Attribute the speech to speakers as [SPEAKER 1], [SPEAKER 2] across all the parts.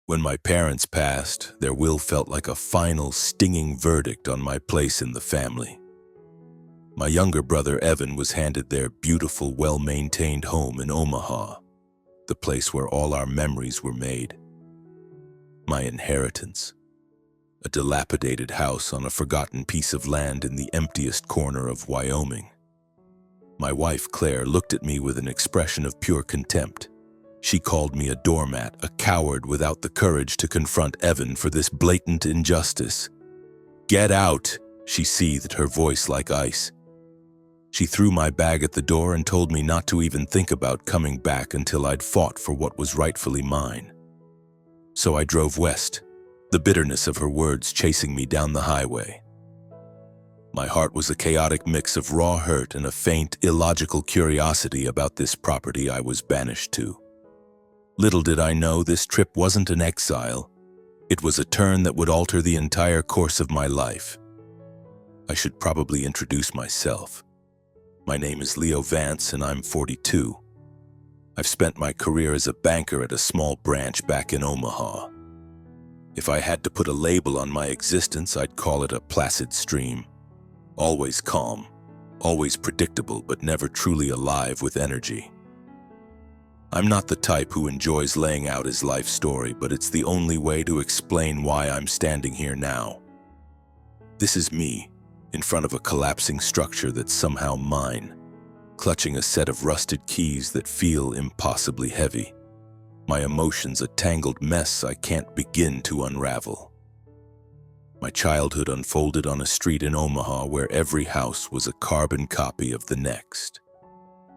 [SPEAKER 1] When my parents passed, their will felt like a final, stinging verdict on my place in the family. My younger brother Evan was handed their beautiful, well-maintained home in Omaha, the place where all our memories were made. My inheritance, a dilapidated house on a forgotten piece of land in the emptiest corner of Wyoming. My wife, Claire, looked at me with an expression of pure contempt. She called me a doormat, a coward without the courage to confront Evan for this blatant injustice. "Get out," she seethed, her voice like ice. She threw my bag at the door and told me not to even think about coming back until I'd fought for what was rightfully mine. So I drove west, the bitterness of her words chasing me down the highway. My heart was a chaotic mix of raw hurt and a faint, illogical curiosity about this property I was banished to. Little did I know this trip wasn't an exile. It was a turn that would alter the entire course of my life. I should probably introduce myself. My name is Leo Vance and I'm 42. I've spent my career as a banker at a small branch back in Omaha. If I had to put a label on my existence, I'd call it a placid stream. Always calm, always predictable, but never truly alive with energy. I'm not the type who enjoys laying out his life story, but it's the only way to explain why I'm standing here now. This is me, in front of a collapsing structure that's somehow mine, clutching a set of rusted keys that feel impossibly heavy. My emotions a tangled mess I can't begin to unravel. My childhood unfolded on a street in Omaha where every house was a carbon copy of the next.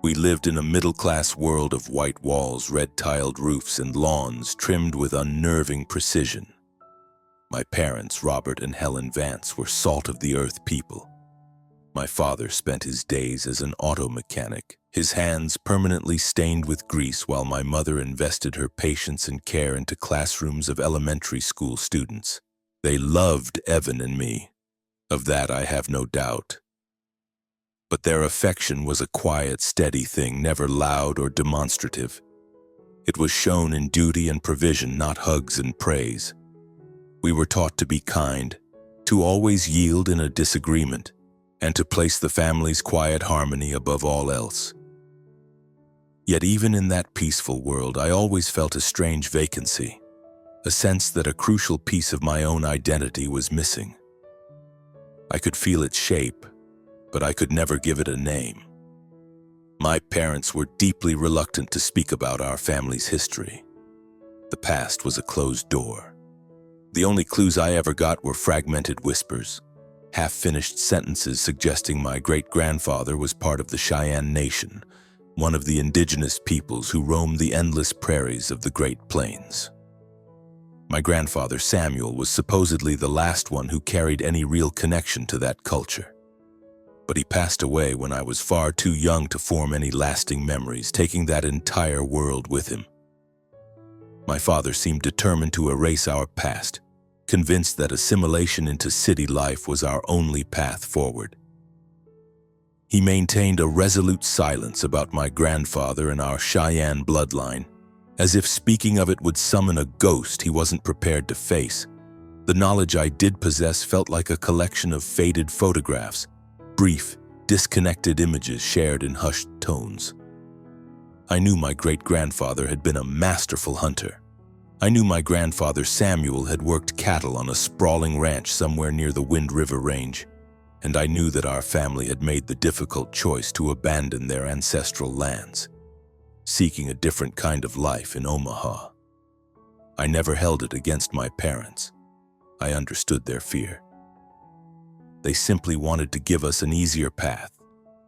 [SPEAKER 1] We lived in a middle-class world of white walls, red-tiled roofs, and lawns trimmed with unnerving precision. My parents, Robert and Helen Vance, were salt-of-the-earth people. My father spent his days as an auto mechanic, his hands permanently stained with grease, while my mother invested her patience and care into classrooms of elementary school students. They loved Evan and me. Of that I have no doubt. But their affection was a quiet, steady thing, never loud or demonstrative. It was shown in duty and provision, not hugs and praise. We were taught to be kind, to always yield in a disagreement, and to place the family's quiet harmony above all else. Yet even in that peaceful world, I always felt a strange vacancy. A sense that a crucial piece of my own identity was missing. I could feel its shape, but I could never give it a name. My parents were deeply reluctant to speak about our family's history. The past was a closed door. The only clues I ever got were fragmented whispers, half-finished sentences suggesting my great-grandfather was part of the Cheyenne Nation, one of the indigenous peoples who roamed the endless prairies of the Great Plains. My grandfather, Samuel, was supposedly the last one who carried any real connection to that culture. But he passed away when I was far too young to form any lasting memories, taking that entire world with him. My father seemed determined to erase our past, convinced that assimilation into city life was our only path forward. He maintained a resolute silence about my grandfather and our Cheyenne bloodline, as if speaking of it would summon a ghost he wasn't prepared to face. The knowledge I did possess felt like a collection of faded photographs, brief, disconnected images shared in hushed tones. I knew my great-grandfather had been a masterful hunter. I knew my grandfather Samuel had worked cattle on a sprawling ranch somewhere near the Wind River Range, and I knew that our family had made the difficult choice to abandon their ancestral lands, seeking a different kind of life in Omaha. I never held it against my parents. I understood their fear. They simply wanted to give us an easier path,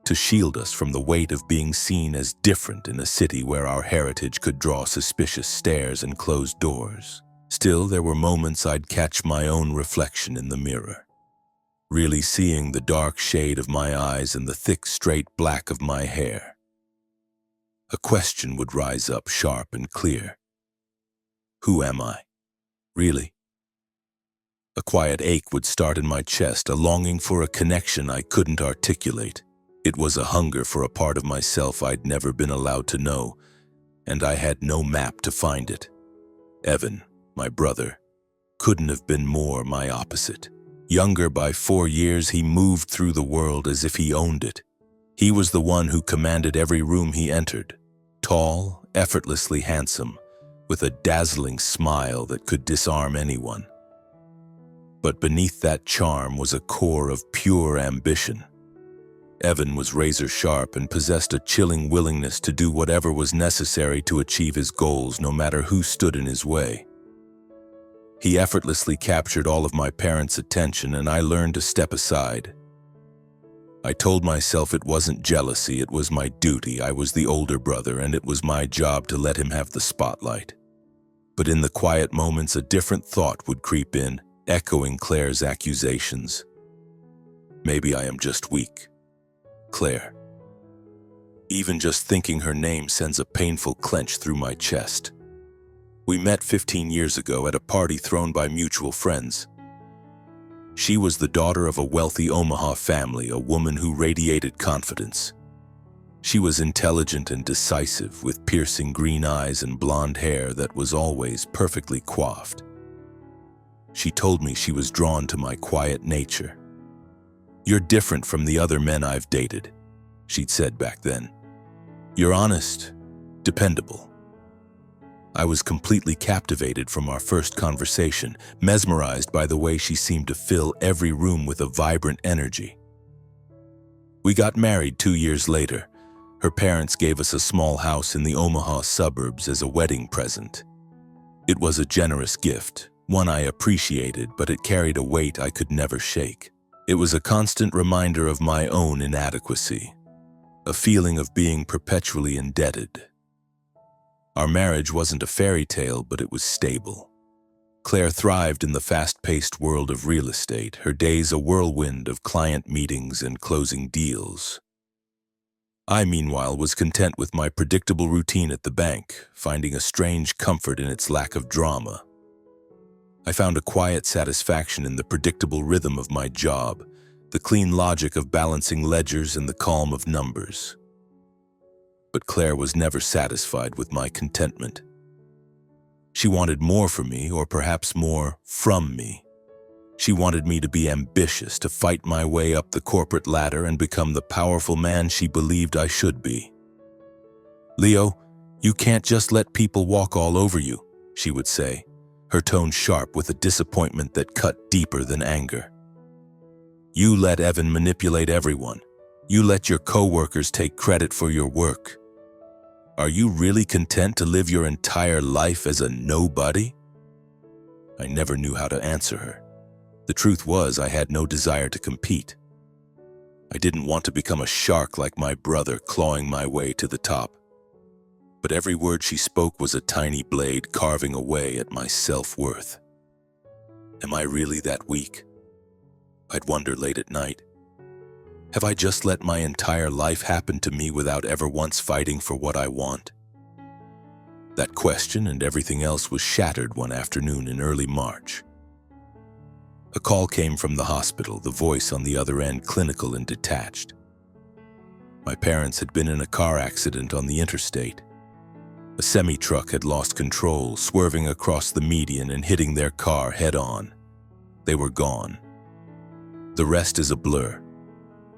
[SPEAKER 1] to shield us from the weight of being seen as different in a city where our heritage could draw suspicious stares and closed doors. Still, there were moments I'd catch my own reflection in the mirror, really seeing the dark shade of my eyes and the thick, straight black of my hair. A question would rise up sharp and clear. Who am I, really? A quiet ache would start in my chest, a longing for a connection I couldn't articulate. It was a hunger for a part of myself I'd never been allowed to know, and I had no map to find it. Evan, My brother couldn't have been more my opposite. Younger by 4 years, he moved through the world as if he owned it. He was the one who commanded every room he entered. Tall, effortlessly handsome, with a dazzling smile that could disarm anyone. But beneath that charm was a core of pure ambition. Evan was razor-sharp and possessed a chilling willingness to do whatever was necessary to achieve his goals, no matter who stood in his way. He effortlessly captured all of my parents' attention, and I learned to step aside. I told myself it wasn't jealousy, it was my duty. I was the older brother, and it was my job to let him have the spotlight. But in the quiet moments, a different thought would creep in, echoing Claire's accusations. Maybe I am just weak. Claire. Even just thinking her name sends a painful clench through my chest. We met 15 years ago at a party thrown by mutual friends. She was the daughter of a wealthy Omaha family, a woman who radiated confidence. She was intelligent and decisive, with piercing green eyes and blonde hair that was always perfectly coiffed. She told me she was drawn to my quiet nature. "You're different from the other men I've dated," she'd said back then. "You're honest, dependable." I was completely captivated from our first conversation, mesmerized by the way she seemed to fill every room with a vibrant energy. We got married 2 years later. Her parents gave us a small house in the Omaha suburbs as a wedding present. It was a generous gift, one I appreciated, but it carried a weight I could never shake. It was a constant reminder of my own inadequacy, a feeling of being perpetually indebted. Our marriage wasn't a fairy tale, but it was stable. Claire thrived in the fast-paced world of real estate, her days a whirlwind of client meetings and closing deals. I, meanwhile, was content with my predictable routine at the bank, finding a strange comfort in its lack of drama. I found a quiet satisfaction in the predictable rhythm of my job, the clean logic of balancing ledgers and the calm of numbers. But Claire was never satisfied with my contentment. She wanted more from me, or perhaps more from me. She wanted me to be ambitious, to fight my way up the corporate ladder and become the powerful man she believed I should be. "Leo, you can't just let people walk all over you," she would say, her tone sharp with a disappointment that cut deeper than anger. "You let Evan manipulate everyone. You let your coworkers take credit for your work. Are you really content to live your entire life as a nobody?" I never knew how to answer her. The truth was, I had no desire to compete. I didn't want to become a shark like my brother, clawing my way to the top. But every word she spoke was a tiny blade carving away at my self-worth. Am I really that weak? I'd wonder late at night. Have I just let my entire life happen to me without ever once fighting for what I want? That question and everything else was shattered one afternoon in early March. A call came from the hospital, the voice on the other end clinical and detached. My parents had been in a car accident on the interstate. A semi-truck had lost control, swerving across the median and hitting their car head-on. They were gone. The rest is a blur.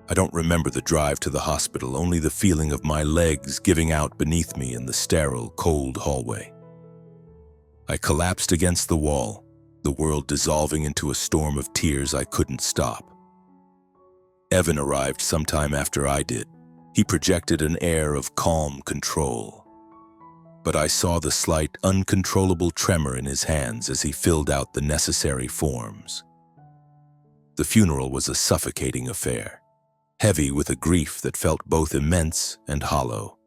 [SPEAKER 1] I don't remember the drive to the hospital, only the feeling of my legs giving out beneath me in the sterile, cold hallway. I collapsed against the wall, the world dissolving into a storm of tears I couldn't stop. Evan arrived sometime after I did. He projected an air of calm control. But I saw the slight, uncontrollable tremor in his hands as he filled out the necessary forms. The funeral was a suffocating affair, heavy with a grief that felt both immense and hollow.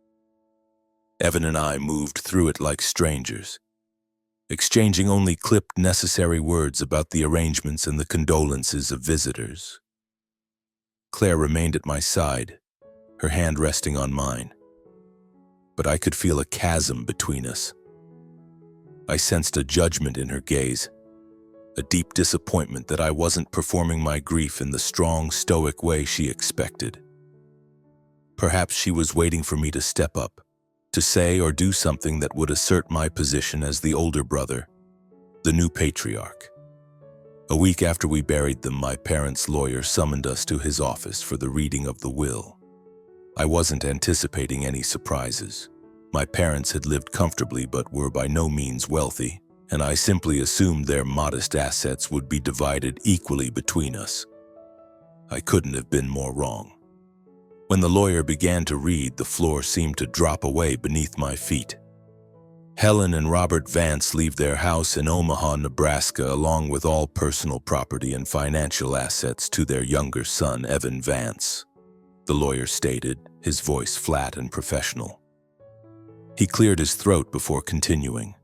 [SPEAKER 1] Evan and I moved through it like strangers, exchanging only clipped necessary words about the arrangements and the condolences of visitors. Claire remained at my side, her hand resting on mine. But I could feel a chasm between us. I sensed a judgment in her gaze, a deep disappointment that I wasn't performing my grief in the strong, stoic way she expected. Perhaps she was waiting for me to step up, to say or do something that would assert my position as the older brother, the new patriarch. A week after we buried them, my parents' lawyer summoned us to his office for the reading of the will. I wasn't anticipating any surprises. My parents had lived comfortably but were by no means wealthy, and I simply assumed their modest assets would be divided equally between us. I couldn't have been more wrong. When the lawyer began to read, the floor seemed to drop away beneath my feet. Helen and Robert Vance leave their house in Omaha, Nebraska, along with all personal property and financial assets to their younger son, Evan Vance, the lawyer stated, his voice flat and professional. He cleared his throat before continuing.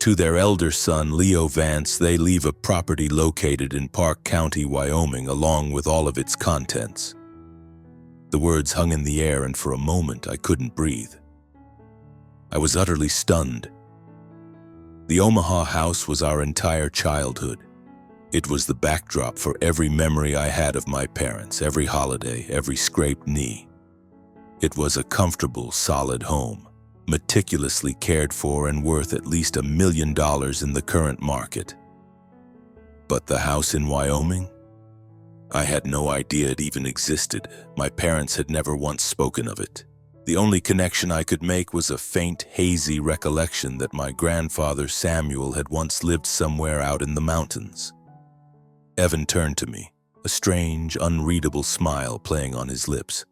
[SPEAKER 1] To their elder son, Leo Vance, they leave a property located in Park County, Wyoming, along with all of its contents. The words hung in the air, and for a moment I couldn't breathe. I was utterly stunned. The Omaha house was our entire childhood. It was the backdrop for every memory I had of my parents, every holiday, every scraped knee. It was a comfortable, solid home, meticulously cared for and worth at least $1 million in the current market. But the house in Wyoming? I had no idea it even existed. My parents had never once spoken of it. The only connection I could make was a faint, hazy recollection that my grandfather Samuel had once lived somewhere out in the mountains. Evan turned to me, a strange, unreadable smile playing on his lips.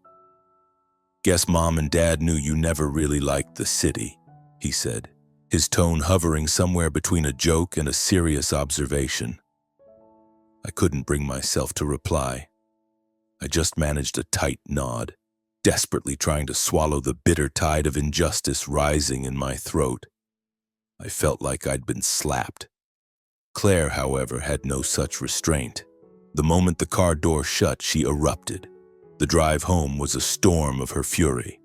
[SPEAKER 1] "Guess Mom and Dad knew you never really liked the city," he said, his tone hovering somewhere between a joke and a serious observation. I couldn't bring myself to reply. I just managed a tight nod, desperately trying to swallow the bitter tide of injustice rising in my throat. I felt like I'd been slapped. Claire, however, had no such restraint. The moment the car door shut, she erupted. The drive home was a storm of her fury.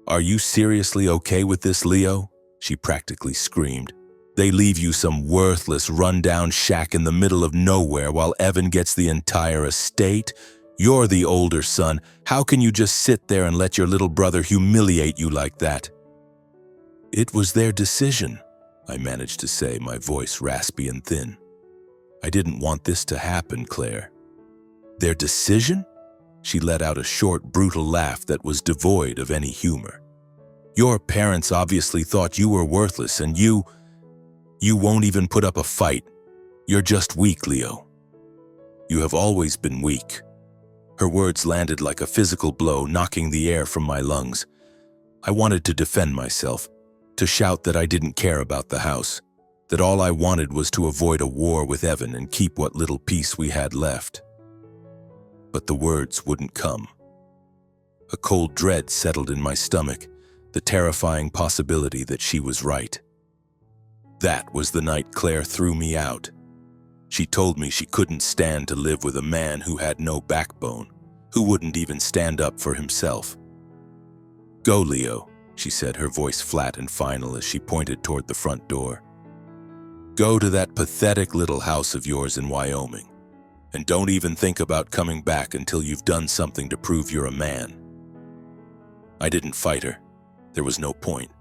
[SPEAKER 1] "Are you seriously okay with this, Leo?" she practically screamed. "They leave you some worthless, run-down shack in the middle of nowhere while Evan gets the entire estate? You're the older son. How can you just sit there and let your little brother humiliate you like that?" "It was their decision," I managed to say, my voice raspy and thin. "I didn't want this to happen, Claire." "Their decision?" She let out a short, brutal laugh that was devoid of any humor. "Your parents obviously thought you were worthless, and you won't even put up a fight. You're just weak, Leo. You have always been weak." Her words landed like a physical blow, knocking the air from my lungs. I wanted to defend myself, to shout that I didn't care about the house, that all I wanted was to avoid a war with Evan and keep what little peace we had left. But the words wouldn't come. A cold dread settled in my stomach, the terrifying possibility that she was right. That was the night Claire threw me out. She told me she couldn't stand to live with a man who had no backbone, who wouldn't even stand up for himself. "Go, Leo," she said, her voice flat and final as she pointed toward the front door. "Go to that pathetic little house of yours in Wyoming. And don't even think about coming back until you've done something to prove you're a man." I didn't fight her. There was no point.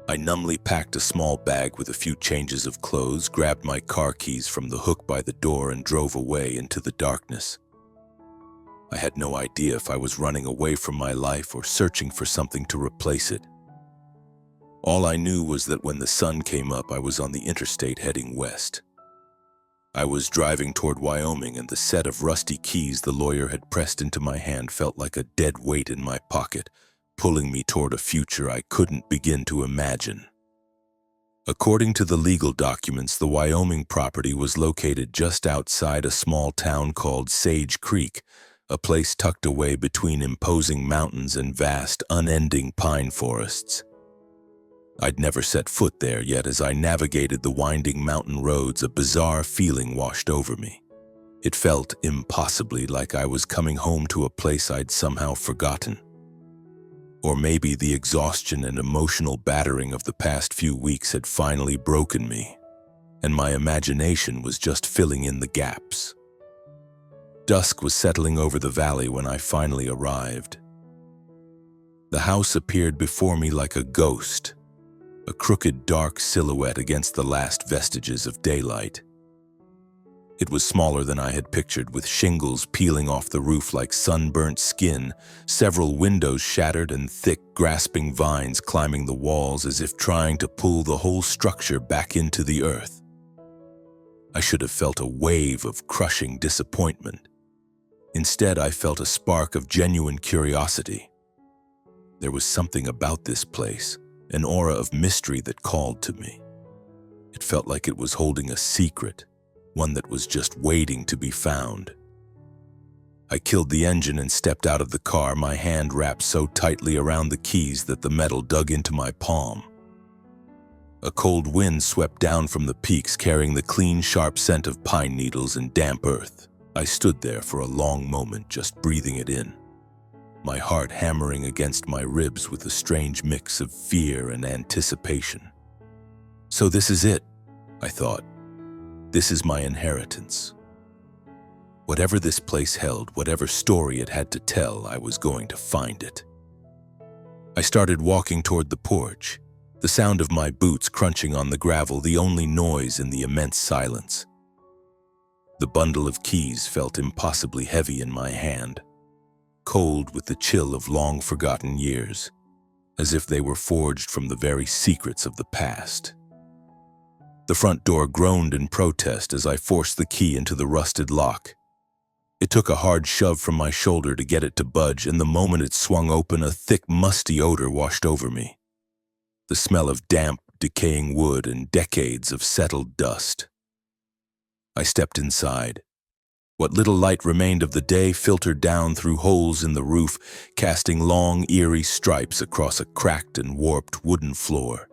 [SPEAKER 1] I numbly packed a small bag with a few changes of clothes, grabbed my car keys from the hook by the door, and drove away into the darkness. I had no idea if I was running away from my life or searching for something to replace it. All I knew was that when the sun came up, I was on the interstate heading west. I was driving toward Wyoming, and the set of rusty keys the lawyer had pressed into my hand felt like a dead weight in my pocket, pulling me toward a future I couldn't begin to imagine. According to the legal documents, the Wyoming property was located just outside a small town called Sage Creek, a place tucked away between imposing mountains and vast, unending pine forests. I'd never set foot there, yet as I navigated the winding mountain roads, a bizarre feeling washed over me. It felt impossibly like I was coming home to a place I'd somehow forgotten. Or maybe the exhaustion and emotional battering of the past few weeks had finally broken me, and my imagination was just filling in the gaps. Dusk was settling over the valley when I finally arrived. The house appeared before me like a ghost. a crooked, dark silhouette against the last vestiges of daylight. It was smaller than I had pictured, with shingles peeling off the roof like sunburnt skin, several windows shattered, and thick, grasping vines climbing the walls as if trying to pull the whole structure back into the earth. I should have felt a wave of crushing disappointment. Instead, I felt a spark of genuine curiosity. There was something about this place, an aura of mystery that called to me. It felt like it was holding a secret, one that was just waiting to be found. I killed the engine and stepped out of the car, my hand wrapped so tightly around the keys that the metal dug into my palm. A cold wind swept down from the peaks, carrying the clean, sharp scent of pine needles and damp earth. I stood there for a long moment, just breathing it in, my heart hammering against my ribs with a strange mix of fear and anticipation. So this is it, I thought. This is my inheritance. Whatever this place held, whatever story it had to tell, I was going to find it. I started walking toward the porch, the sound of my boots crunching on the gravel the only noise in the immense silence. The bundle of keys felt impossibly heavy in my hand, cold with the chill of long-forgotten years, as if they were forged from the very secrets of the past. The front door groaned in protest as I forced the key into the rusted lock. It took a hard shove from my shoulder to get it to budge, and the moment it swung open, a thick, musty odor washed over me. The smell of damp, decaying wood and decades of settled dust. I stepped inside. What little light remained of the day filtered down through holes in the roof, casting long, eerie stripes across a cracked and warped wooden floor.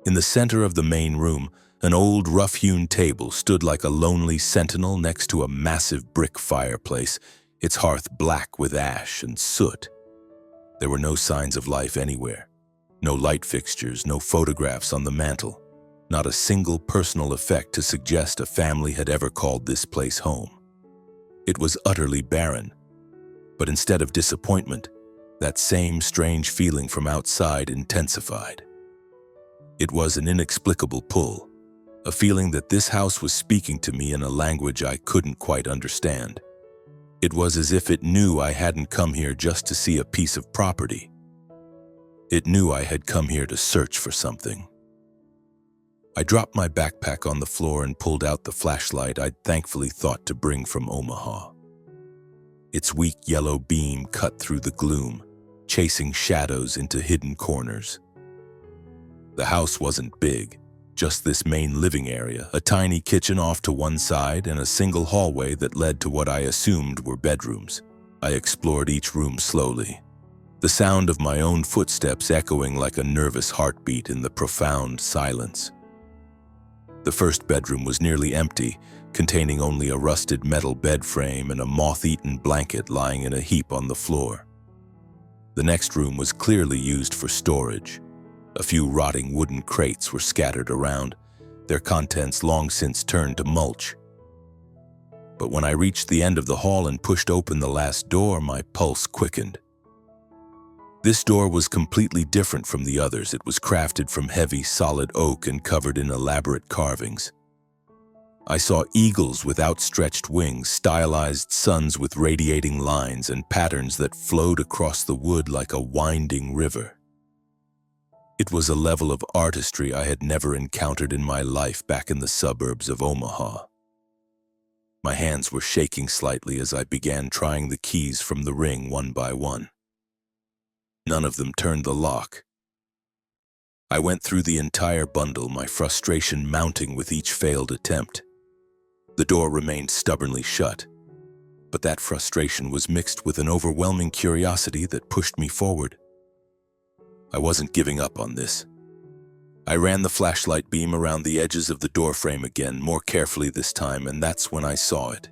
[SPEAKER 1] In the center of the main room, an old, rough-hewn table stood like a lonely sentinel next to a massive brick fireplace, its hearth black with ash and soot. There were no signs of life anywhere. No light fixtures, no photographs on the mantel. Not a single personal effect to suggest a family had ever called this place home. It was utterly barren. But instead of disappointment, that same strange feeling from outside intensified. It was an inexplicable pull, a feeling that this house was speaking to me in a language I couldn't quite understand. It was as if it knew I hadn't come here just to see a piece of property. It knew I had come here to search for something. I dropped my backpack on the floor and pulled out the flashlight I'd thankfully thought to bring from Omaha. Its weak yellow beam cut through the gloom, chasing shadows into hidden corners. The house wasn't big, just this main living area, a tiny kitchen off to one side, and a single hallway that led to what I assumed were bedrooms. I explored each room slowly, the sound of my own footsteps echoing like a nervous heartbeat in the profound silence. The first bedroom was nearly empty, containing only a rusted metal bed frame and a moth-eaten blanket lying in a heap on the floor. The next room was clearly used for storage. A few rotting wooden crates were scattered around, their contents long since turned to mulch. But when I reached the end of the hall and pushed open the last door, my pulse quickened. This door was completely different from the others. It was crafted from heavy, solid oak and covered in elaborate carvings. I saw eagles with outstretched wings, stylized suns with radiating lines, and patterns that flowed across the wood like a winding river. It was a level of artistry I had never encountered in my life back in the suburbs of Omaha. My hands were shaking slightly as I began trying the keys from the ring one by one. None of them turned the lock. I went through the entire bundle, my frustration mounting with each failed attempt. The door remained stubbornly shut, but that frustration was mixed with an overwhelming curiosity that pushed me forward. I wasn't giving up on this. I ran the flashlight beam around the edges of the doorframe again, more carefully this time, and that's when I saw it.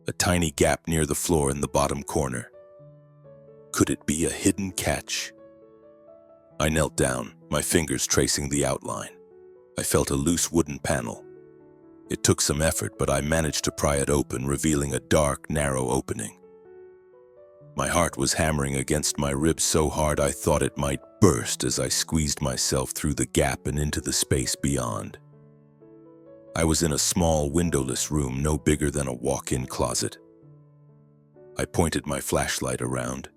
[SPEAKER 1] A tiny gap near the floor in the bottom corner. Could it be a hidden catch? I knelt down, my fingers tracing the outline. I felt a loose wooden panel. It took some effort, but I managed to pry it open, revealing a dark, narrow opening. My heart was hammering against my ribs so hard I thought it might burst as I squeezed myself through the gap and into the space beyond. I was in a small, windowless room no bigger than a walk-in closet. I pointed my flashlight around,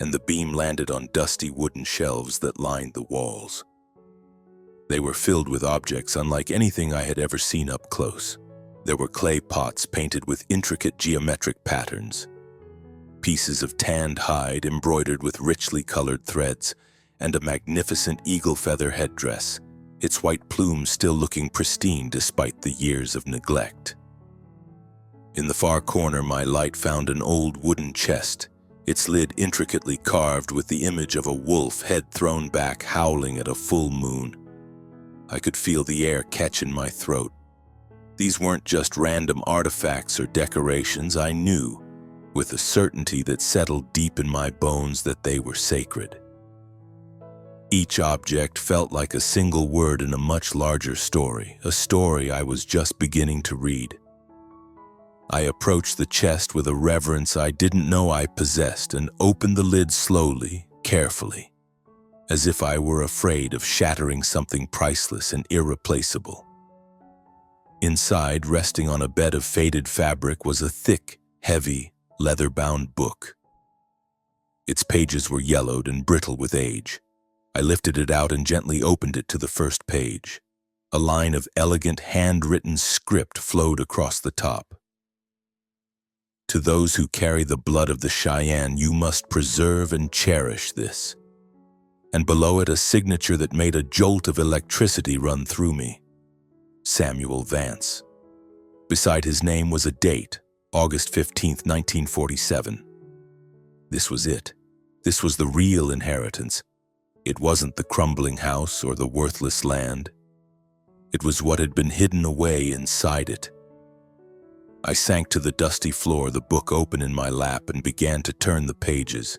[SPEAKER 1] and the beam landed on dusty wooden shelves that lined the walls. They were filled with objects unlike anything I had ever seen up close. There were clay pots painted with intricate geometric patterns, pieces of tanned hide embroidered with richly colored threads, and a magnificent eagle feather headdress, its white plumes still looking pristine despite the years of neglect. In the far corner, my light found an old wooden chest, its lid intricately carved with the image of a wolf, head thrown back, howling at a full moon. I could feel the air catch in my throat. These weren't just random artifacts or decorations. I knew, with a certainty that settled deep in my bones, that they were sacred. Each object felt like a single word in a much larger story, a story I was just beginning to read. I approached the chest with a reverence I didn't know I possessed and opened the lid slowly, carefully, as if I were afraid of shattering something priceless and irreplaceable. Inside, resting on a bed of faded fabric, was a thick, heavy, leather-bound book. Its pages were yellowed and brittle with age. I lifted it out and gently opened it to the first page. A line of elegant, handwritten script flowed across the top. To those who carry the blood of the Cheyenne, you must preserve and cherish this. And below it, a signature that made a jolt of electricity run through me. Samuel Vance. Beside his name was a date, August 15th, 1947. This was it. This was the real inheritance. It wasn't the crumbling house or the worthless land. It was what had been hidden away inside it. I sank to the dusty floor, the book open in my lap, and began to turn the pages.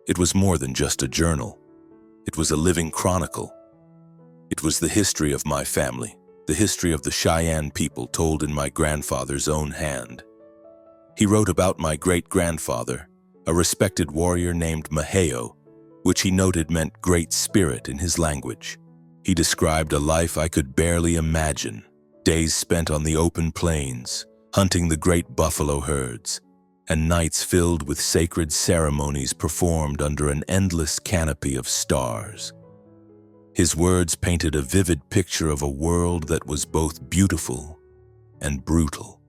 [SPEAKER 1] It was more than just a journal. It was a living chronicle. It was the history of my family, the history of the Cheyenne people told in my grandfather's own hand. He wrote about my great-grandfather, a respected warrior named Maheo, which he noted meant great spirit in his language. He described a life I could barely imagine, days spent on the open plains, hunting the great buffalo herds, and nights filled with sacred ceremonies performed under an endless canopy of stars. His words painted a vivid picture of a world that was both beautiful and brutal.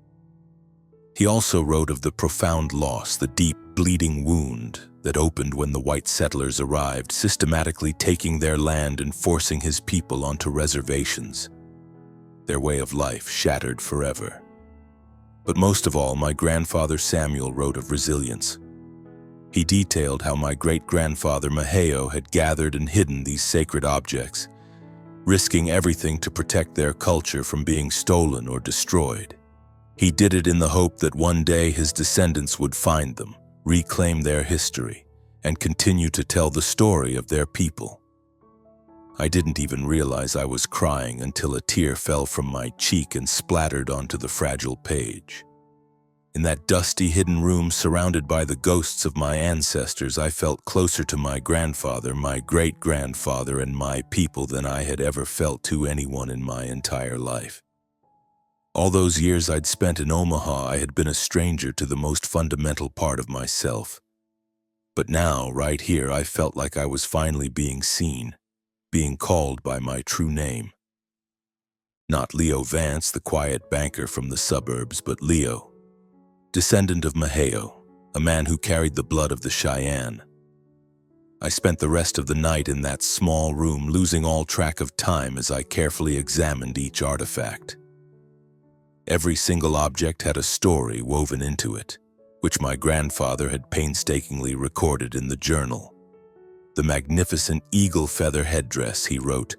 [SPEAKER 1] He also wrote of the profound loss, the deep, bleeding wound that opened when the white settlers arrived, systematically taking their land and forcing his people onto reservations, their way of life shattered forever. But most of all, my grandfather Samuel wrote of resilience. He detailed how my great-grandfather Maheo had gathered and hidden these sacred objects, risking everything to protect their culture from being stolen or destroyed. He did it in the hope that one day his descendants would find them, reclaim their history, and continue to tell the story of their people. I didn't even realize I was crying until a tear fell from my cheek and splattered onto the fragile page. In that dusty, hidden room surrounded by the ghosts of my ancestors, I felt closer to my grandfather, my great-grandfather, and my people than I had ever felt to anyone in my entire life. All those years I'd spent in Omaha, I had been a stranger to the most fundamental part of myself. But now, right here, I felt like I was finally being seen, being called by my true name. Not Leo Vance, the quiet banker from the suburbs, but Leo, descendant of Maheo, a man who carried the blood of the Cheyenne. I spent the rest of the night in that small room, losing all track of time as I carefully examined each artifact. Every single object had a story woven into it, which my grandfather had painstakingly recorded in the journal. The magnificent eagle feather headdress, he wrote,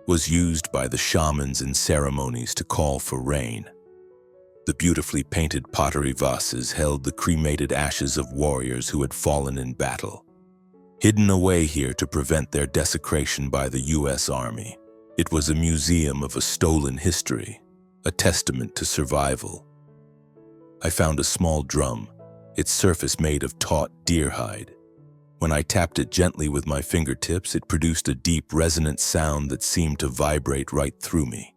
[SPEAKER 1] was used by the shamans in ceremonies to call for rain. The beautifully painted pottery vases held the cremated ashes of warriors who had fallen in battle, hidden away here to prevent their desecration by the U.S. Army. It was a museum of a stolen history, a testament to survival. I found a small drum, its surface made of taut deer hide. When I tapped it gently with my fingertips, it produced a deep, resonant sound that seemed to vibrate right through me.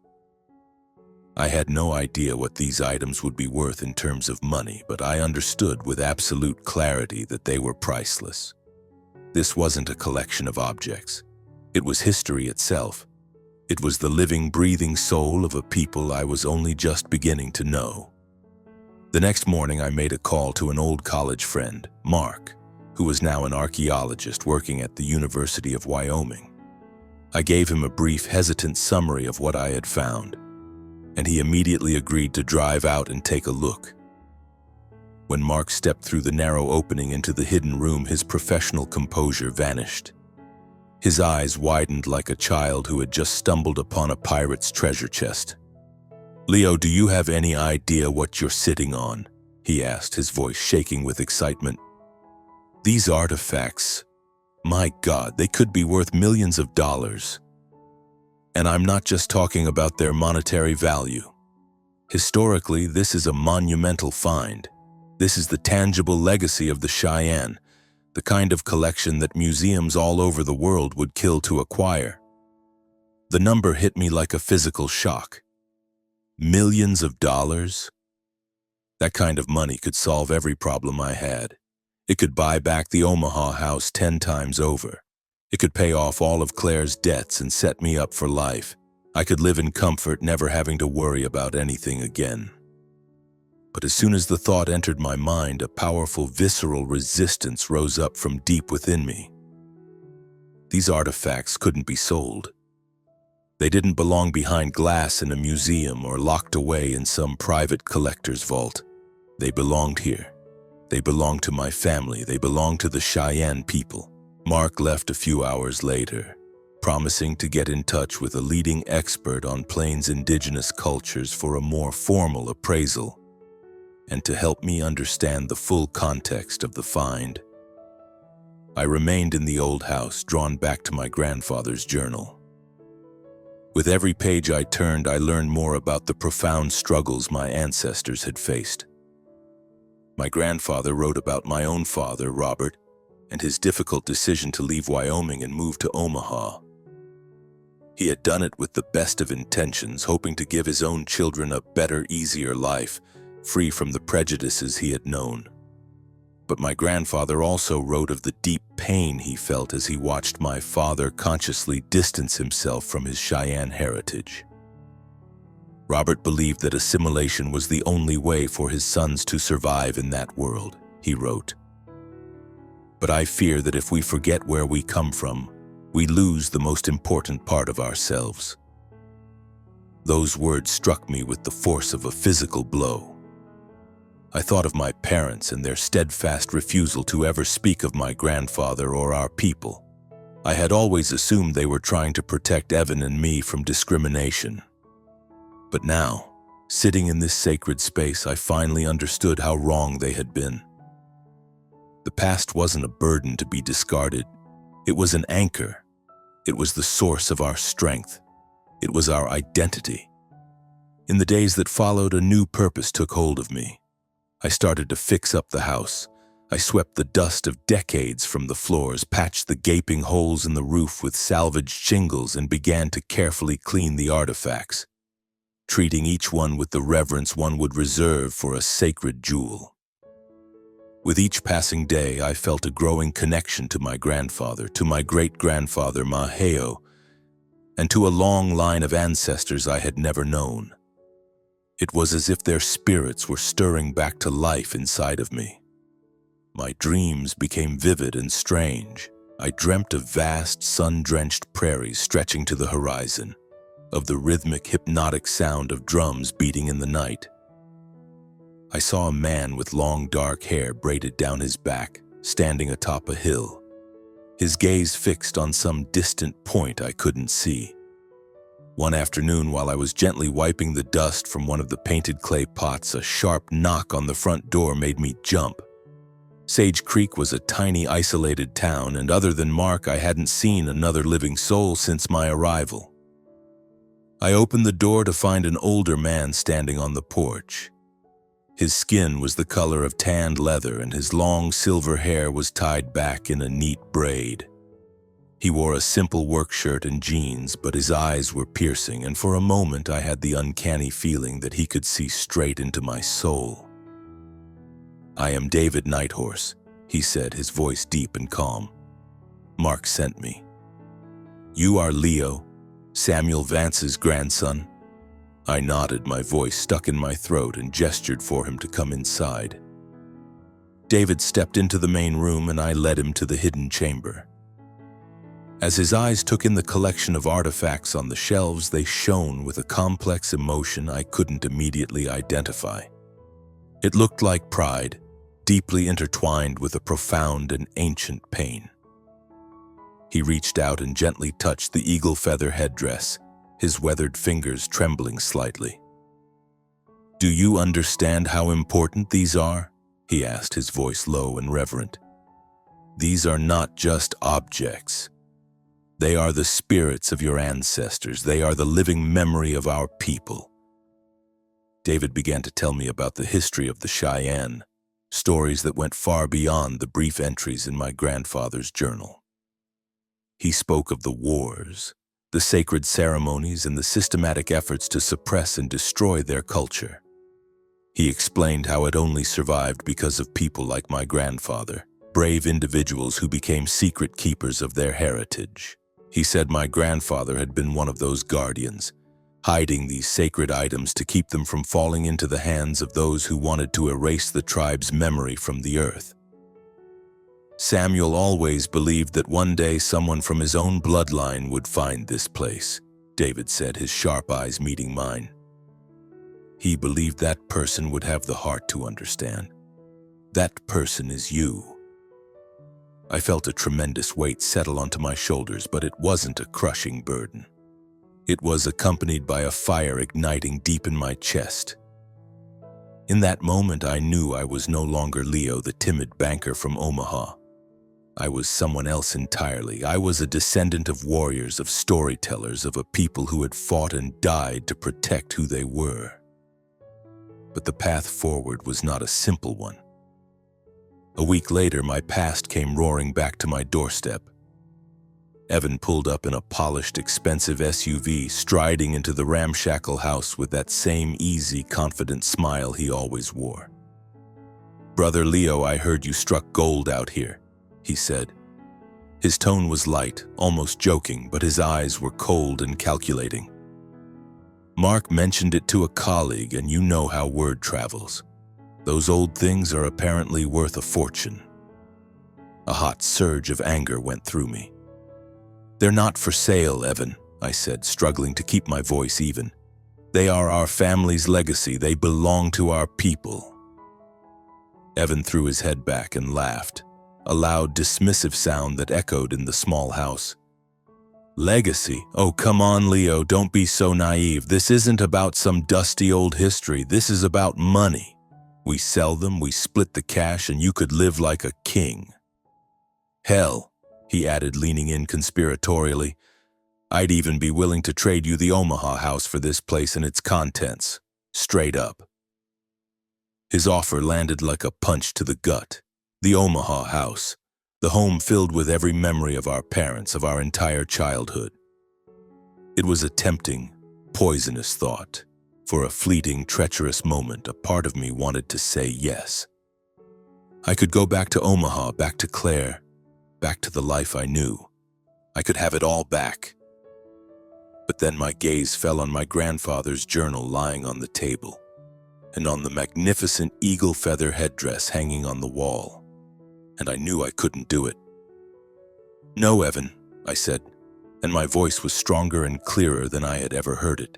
[SPEAKER 1] I had no idea what these items would be worth in terms of money, but I understood with absolute clarity that they were priceless. This wasn't a collection of objects. It was history itself. It was the living, breathing soul of a people I was only just beginning to know. The next morning, I made a call to an old college friend, Mark, who was now an archaeologist working at the University of Wyoming. I gave him a brief, hesitant summary of what I had found, and he immediately agreed to drive out and take a look. When Mark stepped through the narrow opening into the hidden room, his professional composure vanished. His eyes widened like a child who had just stumbled upon a pirate's treasure chest. "Leo, do you have any idea what you're sitting on?" he asked, his voice shaking with excitement. "These artifacts, my God, they could be worth millions of dollars. And I'm not just talking about their monetary value. Historically, this is a monumental find. This is the tangible legacy of the Cheyenne, the kind of collection that museums all over the world would kill to acquire." The number hit me like a physical shock. Millions of dollars? That kind of money could solve every problem I had. It could buy back the Omaha house 10 times over. It could pay off all of Claire's debts and set me up for life. I could live in comfort, never having to worry about anything again. But as soon as the thought entered my mind, a powerful, visceral resistance rose up from deep within me. These artifacts couldn't be sold. They didn't belong behind glass in a museum or locked away in some private collector's vault. They belonged here. They belonged to my family. They belonged to the Cheyenne people. Mark left a few hours later, promising to get in touch with a leading expert on Plains indigenous cultures for a more formal appraisal, and to help me understand the full context of the find. I remained in the old house, drawn back to my grandfather's journal. With every page I turned, I learned more about the profound struggles my ancestors had faced. My grandfather wrote about my own father, Robert, and his difficult decision to leave Wyoming and move to Omaha. He had done it with the best of intentions, hoping to give his own children a better, easier life, free from the prejudices he had known. But my grandfather also wrote of the deep pain he felt as he watched my father consciously distance himself from his Cheyenne heritage. Robert believed that assimilation was the only way for his sons to survive in that world, he wrote. But I fear that if we forget where we come from, we lose the most important part of ourselves. Those words struck me with the force of a physical blow. I thought of my parents and their steadfast refusal to ever speak of my grandfather or our people. I had always assumed they were trying to protect Evan and me from discrimination. But now, sitting in this sacred space, I finally understood how wrong they had been. The past wasn't a burden to be discarded. It was an anchor. It was the source of our strength. It was our identity. In the days that followed, a new purpose took hold of me. I started to fix up the house. I swept the dust of decades from the floors, patched the gaping holes in the roof with salvaged shingles, and began to carefully clean the artifacts, treating each one with the reverence one would reserve for a sacred jewel. With each passing day, I felt a growing connection to my grandfather, to my great-grandfather Maheo, and to a long line of ancestors I had never known. It was as if their spirits were stirring back to life inside of me. My dreams became vivid and strange. I dreamt of vast, sun-drenched prairies stretching to the horizon, of the rhythmic, hypnotic sound of drums beating in the night. I saw a man with long, dark hair braided down his back, standing atop a hill, his gaze fixed on some distant point I couldn't see. One afternoon, while I was gently wiping the dust from one of the painted clay pots, a sharp knock on the front door made me jump. Sage Creek was a tiny, isolated town, and other than Mark, I hadn't seen another living soul since my arrival. I opened the door to find an older man standing on the porch. His skin was the color of tanned leather, and his long silver hair was tied back in a neat braid. He wore a simple work shirt and jeans, but his eyes were piercing, and for a moment I had the uncanny feeling that he could see straight into my soul. "I am David Nighthorse," he said, his voice deep and calm. "Mark sent me." "You are Leo, Samuel Vance's grandson?" I nodded, my voice stuck in my throat, and gestured for him to come inside. David stepped into the main room, and I led him to the hidden chamber. As his eyes took in the collection of artifacts on the shelves, they shone with a complex emotion I couldn't immediately identify. It looked like pride, deeply intertwined with a profound and ancient pain. He reached out and gently touched the eagle feather headdress, his weathered fingers trembling slightly. "Do you understand how important these are?" he asked, his voice low and reverent. "These are not just objects. They are the spirits of your ancestors. They are the living memory of our people." David began to tell me about the history of the Cheyenne, stories that went far beyond the brief entries in my grandfather's journal. He spoke of the wars, the sacred ceremonies, and the systematic efforts to suppress and destroy their culture. He explained how it only survived because of people like my grandfather, brave individuals who became secret keepers of their heritage. He said my grandfather had been one of those guardians, hiding these sacred items to keep them from falling into the hands of those who wanted to erase the tribe's memory from the earth. "Samuel always believed that one day someone from his own bloodline would find this place," David said, his sharp eyes meeting mine. "He believed that person would have the heart to understand. That person is you." I felt a tremendous weight settle onto my shoulders, but it wasn't a crushing burden. It was accompanied by a fire igniting deep in my chest. In that moment, I knew I was no longer Leo, the timid banker from Omaha. I was someone else entirely. I was a descendant of warriors, of storytellers, of a people who had fought and died to protect who they were. But the path forward was not a simple one. A week later, my past came roaring back to my doorstep. Evan pulled up in a polished, expensive SUV, striding into the ramshackle house with that same easy, confident smile he always wore. "Brother Leo, I heard you struck gold out here," he said. His tone was light, almost joking, but his eyes were cold and calculating. "Mark mentioned it to a colleague, and you know how word travels. Those old things are apparently worth a fortune." A hot surge of anger went through me. "They're not for sale, Evan," I said, struggling to keep my voice even. "They are our family's legacy. They belong to our people." Evan threw his head back and laughed, a loud, dismissive sound that echoed in the small house. "Legacy? Oh, come on, Leo, don't be so naive. This isn't about some dusty old history. This is about money. We sell them, we split the cash, and you could live like a king. Hell," he added, leaning in conspiratorially, "I'd even be willing to trade you the Omaha house for this place and its contents. Straight up." His offer landed like a punch to the gut. The Omaha house, the home filled with every memory of our parents, of our entire childhood. It was a tempting, poisonous thought. For a fleeting, treacherous moment, a part of me wanted to say yes. I could go back to Omaha, back to Claire, back to the life I knew. I could have it all back. But then my gaze fell on my grandfather's journal lying on the table, and on the magnificent eagle feather headdress hanging on the wall, and I knew I couldn't do it. "No, Evan," I said, and my voice was stronger and clearer than I had ever heard it.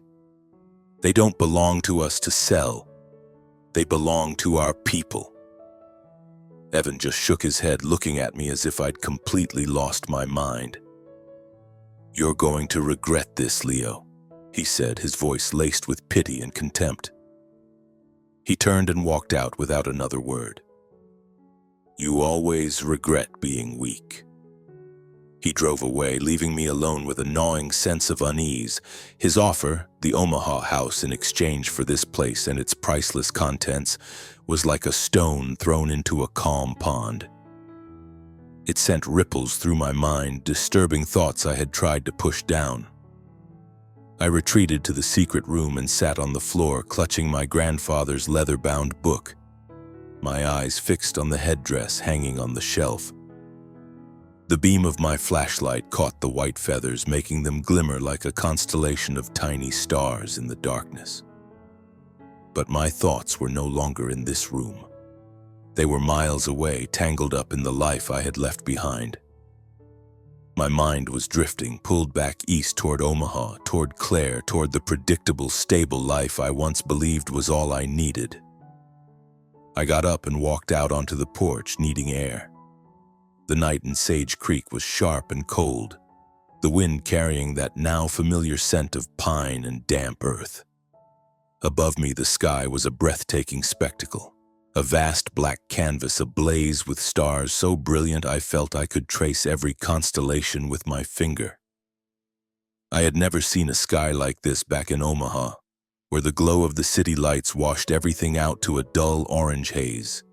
[SPEAKER 1] "They don't belong to us to sell. They belong to our people." Evan just shook his head, looking at me as if I'd completely lost my mind. "You're going to regret this, Leo," he said, his voice laced with pity and contempt. He turned and walked out without another word. "You always regret being weak." He drove away, leaving me alone with a gnawing sense of unease. His offer, the Omaha house in exchange for this place and its priceless contents, was like a stone thrown into a calm pond. It sent ripples through my mind, disturbing thoughts I had tried to push down. I retreated to the secret room and sat on the floor, clutching my grandfather's leather-bound book, my eyes fixed on the headdress hanging on the shelf. The beam of my flashlight caught the white feathers, making them glimmer like a constellation of tiny stars in the darkness. But my thoughts were no longer in this room. They were miles away, tangled up in the life I had left behind. My mind was drifting, pulled back east toward Omaha, toward Claire, toward the predictable, stable life I once believed was all I needed. I got up and walked out onto the porch, needing air. The night in Sage Creek was sharp and cold, the wind carrying that now familiar scent of pine and damp earth. Above me, the sky was a breathtaking spectacle, a vast black canvas ablaze with stars so brilliant I felt I could trace every constellation with my finger. I had never seen a sky like this back in Omaha, where the glow of the city lights washed everything out to a dull orange haze.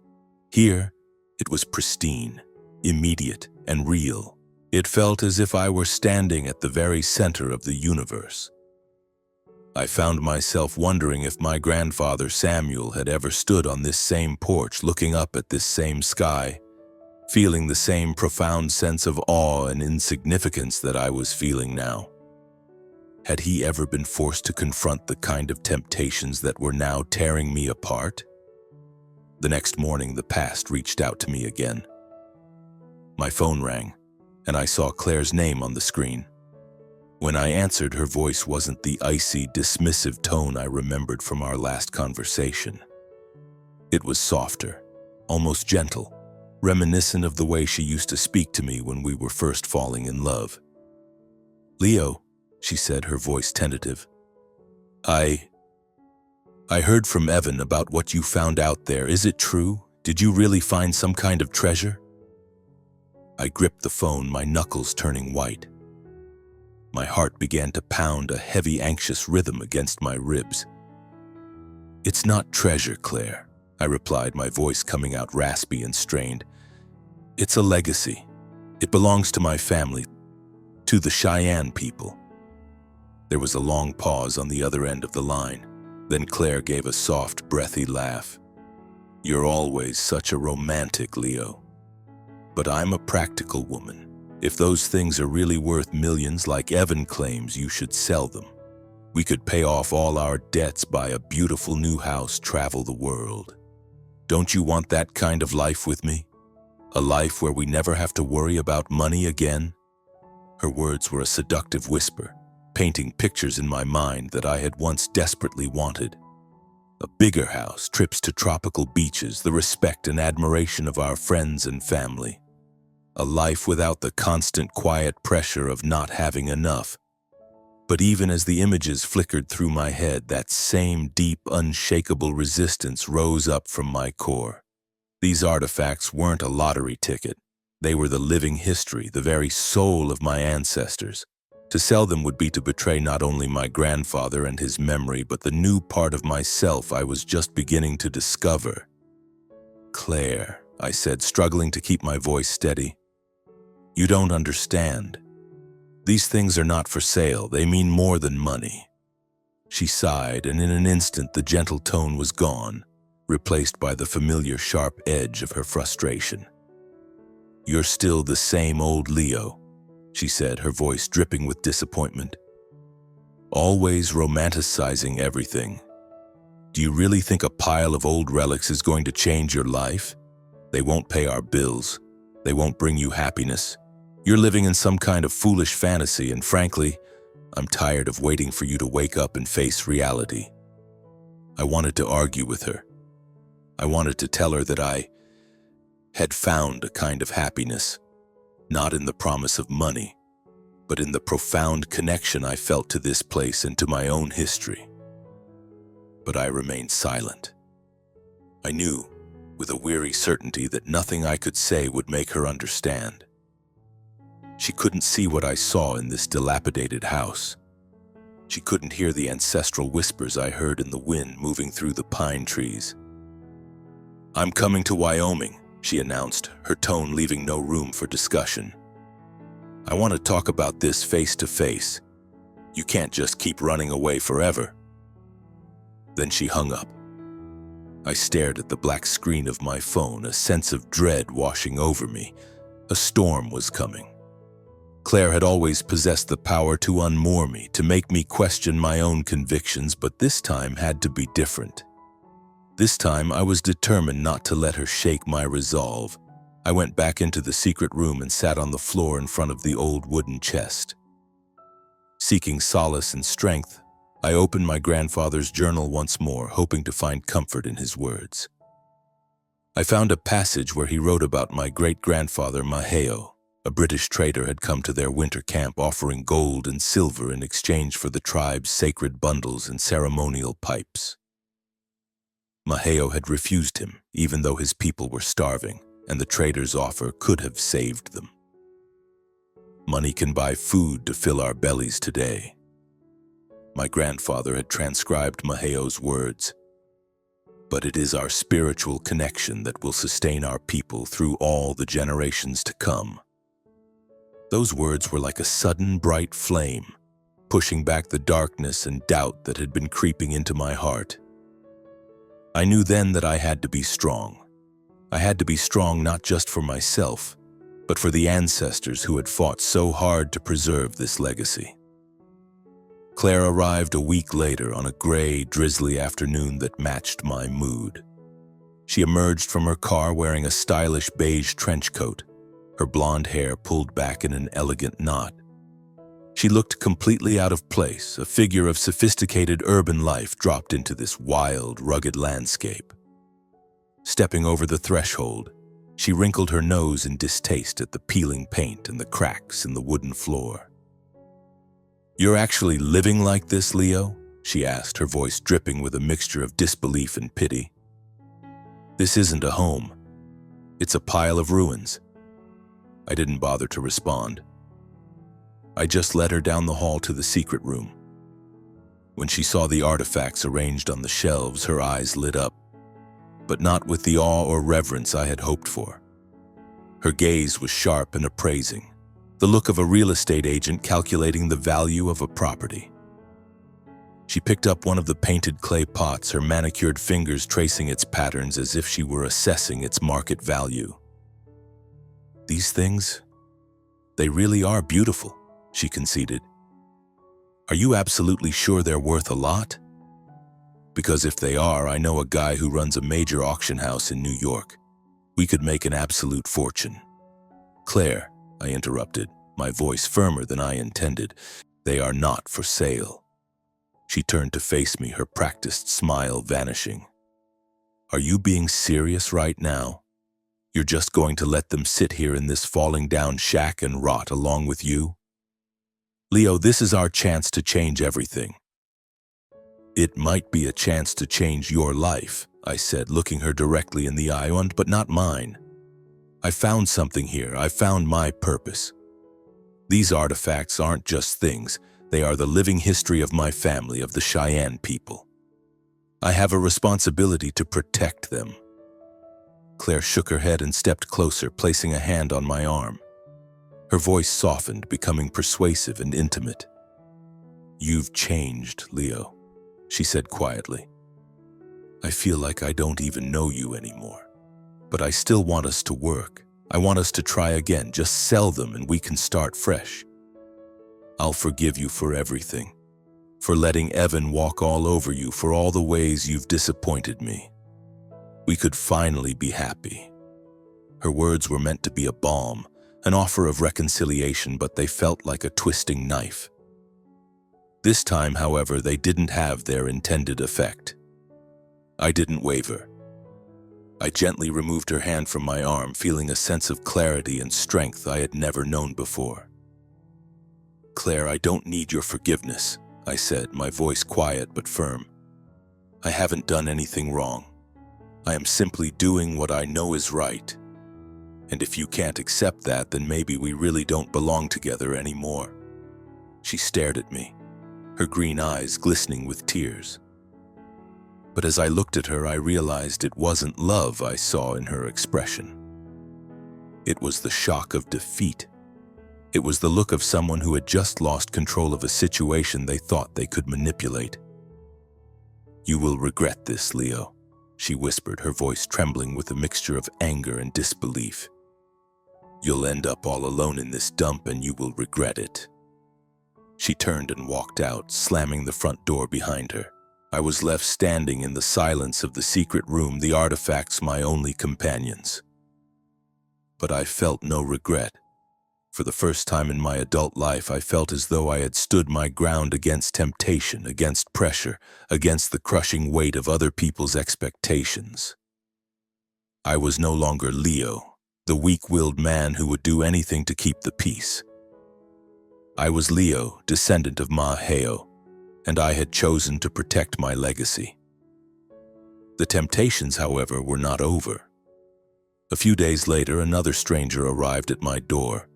[SPEAKER 1] Here, it was pristine, immediate, and real. It felt as if I were standing at the very center of the universe. I found myself wondering if my grandfather Samuel had ever stood on this same porch, looking up at this same sky, feeling the same profound sense of awe and insignificance that I was feeling now. Had he ever been forced to confront the kind of temptations that were now tearing me apart? The next morning, the past reached out to me again. My phone rang, and I saw Claire's name on the screen. When I answered, her voice wasn't the icy, dismissive tone I remembered from our last conversation. It was softer, almost gentle, reminiscent of the way she used to speak to me when we were first falling in love. "Leo," she said, her voice tentative. I heard from Evan about what you found out there. Is it true? Did you really find some kind of treasure?" I gripped the phone, my knuckles turning white. My heart began to pound, a heavy, anxious rhythm against my ribs. "It's not treasure, Claire," I replied, my voice coming out raspy and strained. "It's a legacy. It belongs to my family, to the Cheyenne people." There was a long pause on the other end of the line. Then Claire gave a soft, breathy laugh. "You're always such a romantic, Leo. But I'm a practical woman. If those things are really worth millions like Evan claims, you should sell them. We could pay off all our debts, buy a beautiful new house, travel the world. Don't you want that kind of life with me? A life where we never have to worry about money again?" Her words were a seductive whisper, painting pictures in my mind that I had once desperately wanted. A bigger house, trips to tropical beaches, the respect and admiration of our friends and family. A life without the constant quiet pressure of not having enough. But even as the images flickered through my head, that same deep, unshakable resistance rose up from my core. These artifacts weren't a lottery ticket. They were the living history, the very soul of my ancestors. To sell them would be to betray not only my grandfather and his memory, but the new part of myself I was just beginning to discover. "Claire," I said, struggling to keep my voice steady. "You don't understand. These things are not for sale. They mean more than money." She sighed, and in an instant the gentle tone was gone, replaced by the familiar sharp edge of her frustration. "You're still the same old Leo," she said, her voice dripping with disappointment. "Always romanticizing everything. Do you really think a pile of old relics is going to change your life? They won't pay our bills. They won't bring you happiness. You're living in some kind of foolish fantasy, and frankly, I'm tired of waiting for you to wake up and face reality." I wanted to argue with her. I wanted to tell her that I had found a kind of happiness, not in the promise of money, but in the profound connection I felt to this place and to my own history. But I remained silent. I knew, with a weary certainty, that nothing I could say would make her understand. She couldn't see what I saw in this dilapidated house. She couldn't hear the ancestral whispers I heard in the wind moving through the pine trees. "I'm coming to Wyoming," she announced, her tone leaving no room for discussion. "I want to talk about this face to face. You can't just keep running away forever." Then she hung up. I stared at the black screen of my phone, a sense of dread washing over me. A storm was coming. Claire had always possessed the power to unmoor me, to make me question my own convictions, but this time had to be different. This time I was determined not to let her shake my resolve. I went back into the secret room and sat on the floor in front of the old wooden chest. Seeking solace and strength, I opened my grandfather's journal once more, hoping to find comfort in his words. I found a passage where he wrote about my great-grandfather Maheo. A British trader had come to their winter camp offering gold and silver in exchange for the tribe's sacred bundles and ceremonial pipes. Maheo had refused him, even though his people were starving, and the trader's offer could have saved them. Money can buy food to fill our bellies today. My grandfather had transcribed Maheo's words, but it is our spiritual connection that will sustain our people through all the generations to come. Those words were like a sudden bright flame, pushing back the darkness and doubt that had been creeping into my heart. I knew then that I had to be strong. I had to be strong not just for myself, but for the ancestors who had fought so hard to preserve this legacy. Claire arrived a week later on a gray, drizzly afternoon that matched my mood. She emerged from her car wearing a stylish beige trench coat, her blonde hair pulled back in an elegant knot. She looked completely out of place, a figure of sophisticated urban life dropped into this wild, rugged landscape. Stepping over the threshold, she wrinkled her nose in distaste at the peeling paint and the cracks in the wooden floor. "You're actually living like this, Leo?" she asked, her voice dripping with a mixture of disbelief and pity. "This isn't a home. It's a pile of ruins." I didn't bother to respond. I just led her down the hall to the secret room. When she saw the artifacts arranged on the shelves, her eyes lit up, but not with the awe or reverence I had hoped for. Her gaze was sharp and appraising, the look of a real estate agent calculating the value of a property. She picked up one of the painted clay pots, her manicured fingers tracing its patterns as if she were assessing its market value. "These things, they really are beautiful," she conceded. "Are you absolutely sure they're worth a lot?" "Because if they are, I know a guy who runs a major auction house in New York. We could make an absolute fortune." "Claire," I interrupted, my voice firmer than I intended, "they are not for sale." She turned to face me, her practiced smile vanishing. "Are you being serious right now? You're just going to let them sit here in this falling down shack and rot along with you?" "Leo, this is our chance to change everything." "It might be a chance to change your life," I said, looking her directly in the eye, "but not mine. I found something here. I found my purpose. These artifacts aren't just things. They are the living history of my family, of the Cheyenne people. I have a responsibility to protect them." Claire shook her head and stepped closer, placing a hand on my arm. Her voice softened, becoming persuasive and intimate. "You've changed, Leo," she said quietly. "I feel like I don't even know you anymore. But I still want us to work. I want us to try again. Just sell them and we can start fresh. I'll forgive you for everything. For letting Evan walk all over you, for all the ways you've disappointed me. We could finally be happy." Her words were meant to be a balm, an offer of reconciliation, but they felt like a twisting knife. This time, however, they didn't have their intended effect. I didn't waver. I gently removed her hand from my arm, feeling a sense of clarity and strength I had never known before. "Claire, I don't need your forgiveness," I said, my voice quiet but firm. "I haven't done anything wrong. I am simply doing what I know is right." And if you can't accept that, then maybe we really don't belong together anymore." She stared at me, her green eyes glistening with tears. But as I looked at her, I realized it wasn't love I saw in her expression. It was the shock of defeat. It was the look of someone who had just lost control of a situation they thought they could manipulate. "You will regret this, Leo," she whispered, her voice trembling with a mixture of anger and disbelief. "You'll end up all alone in this dump and you will regret it." She turned and walked out, slamming the front door behind her. I was left standing in the silence of the secret room, the artifacts my only companions. But I felt no regret. For the first time in my adult life, I felt as though I had stood my ground against temptation, against pressure, against the crushing weight of other people's expectations. I was no longer Leo, the weak-willed man who would do anything to keep the peace. I was Leo, descendant of Maheo, and I had chosen to protect my legacy. The temptations, however, were not over. A few days later, another stranger arrived at my door.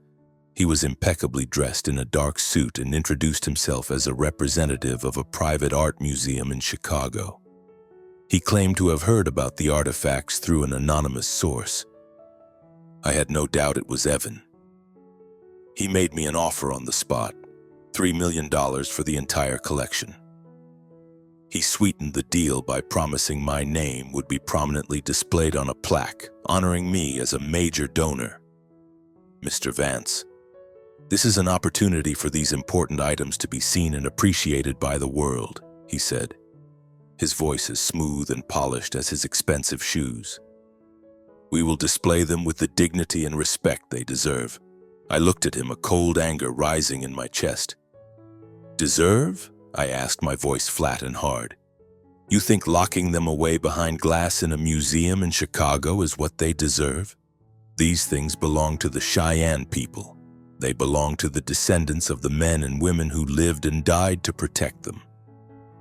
[SPEAKER 1] He was impeccably dressed in a dark suit and introduced himself as a representative of a private art museum in Chicago. He claimed to have heard about the artifacts through an anonymous source. I had no doubt it was Evan. He made me an offer on the spot, $3 million for the entire collection. He sweetened the deal by promising my name would be prominently displayed on a plaque, honoring me as a major donor. "Mr. Vance, this is an opportunity for these important items to be seen and appreciated by the world," he said, his voice as smooth and polished as his expensive shoes. "We will display them with the dignity and respect they deserve." I looked at him, a cold anger rising in my chest. "Deserve?" I asked, my voice flat and hard. "You think locking them away behind glass in a museum in Chicago is what they deserve? These things belong to the Cheyenne people. They belong to the descendants of the men and women who lived and died to protect them.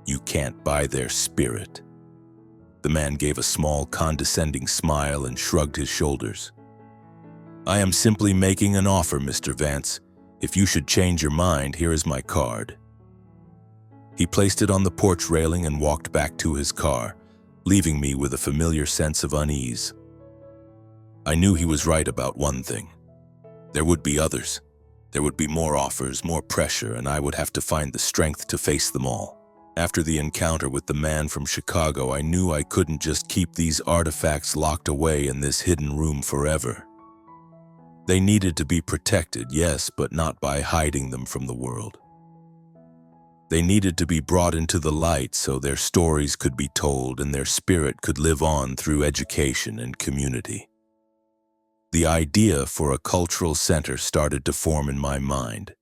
[SPEAKER 1] You can't buy their spirit." The man gave a small, condescending smile and shrugged his shoulders. "I am simply making an offer, Mr. Vance. If you should change your mind, here is my card." He placed it on the porch railing and walked back to his car, leaving me with a familiar sense of unease. I knew he was right about one thing. There would be others. There would be more offers, more pressure, and I would have to find the strength to face them all. After the encounter with the man from Chicago, I knew I couldn't just keep these artifacts locked away in this hidden room forever. They needed to be protected, yes, but not by hiding them from the world. They needed to be brought into the light so their stories could be told and their spirit could live on through education and community. The idea for a cultural center started to form in my mind.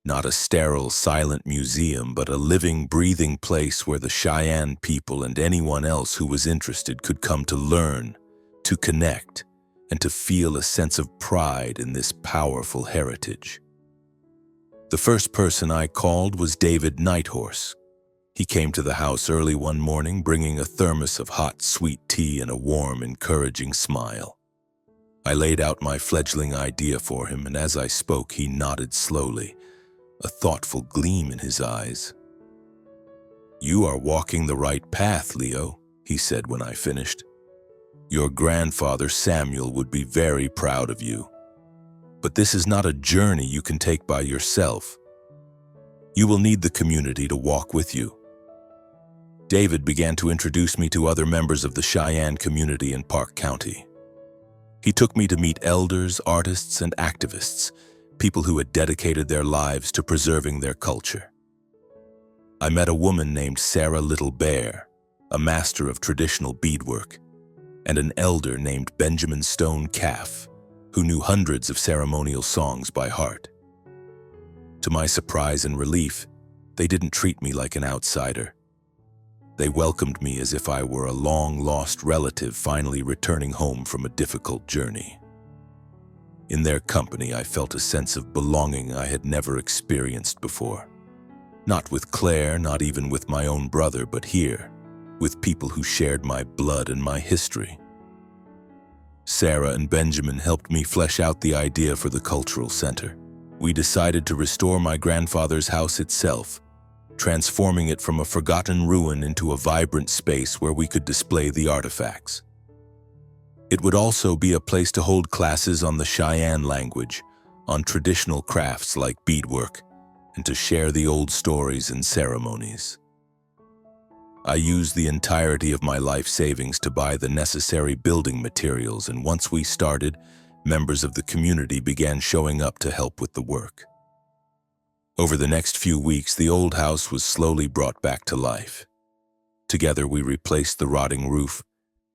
[SPEAKER 1] Not a sterile, silent museum, but a living, breathing place where the Cheyenne people and anyone else who was interested could come to learn, to connect, and to feel a sense of pride in this powerful heritage. The first person I called was David Nighthorse. He came to the house early one morning, bringing a thermos of hot, sweet tea and a warm, encouraging smile. I laid out my fledgling idea for him, and as I spoke, he nodded slowly, a thoughtful gleam in his eyes. "You are walking the right path, Leo," he said when I finished. "Your grandfather Samuel would be very proud of you. But this is not a journey you can take by yourself. You will need the community to walk with you." David began to introduce me to other members of the Cheyenne community in Park County. He took me to meet elders, artists, and activists, people who had dedicated their lives to preserving their culture. I met a woman named Sarah Little Bear, a master of traditional beadwork, and an elder named Benjamin Stone Calf, who knew hundreds of ceremonial songs by heart. To my surprise and relief, they didn't treat me like an outsider. They welcomed me as if I were a long-lost relative finally returning home from a difficult journey. In their company, I felt a sense of belonging I had never experienced before. Not with Claire, not even with my own brother, but here, with people who shared my blood and my history. Sarah and Benjamin helped me flesh out the idea for the cultural center. We decided to restore my grandfather's house itself, transforming it from a forgotten ruin into a vibrant space where we could display the artifacts. It would also be a place to hold classes on the Cheyenne language, on traditional crafts like beadwork, and to share the old stories and ceremonies. I used the entirety of my life savings to buy the necessary building materials, and once we started, members of the community began showing up to help with the work. Over the next few weeks, the old house was slowly brought back to life. Together, we replaced the rotting roof,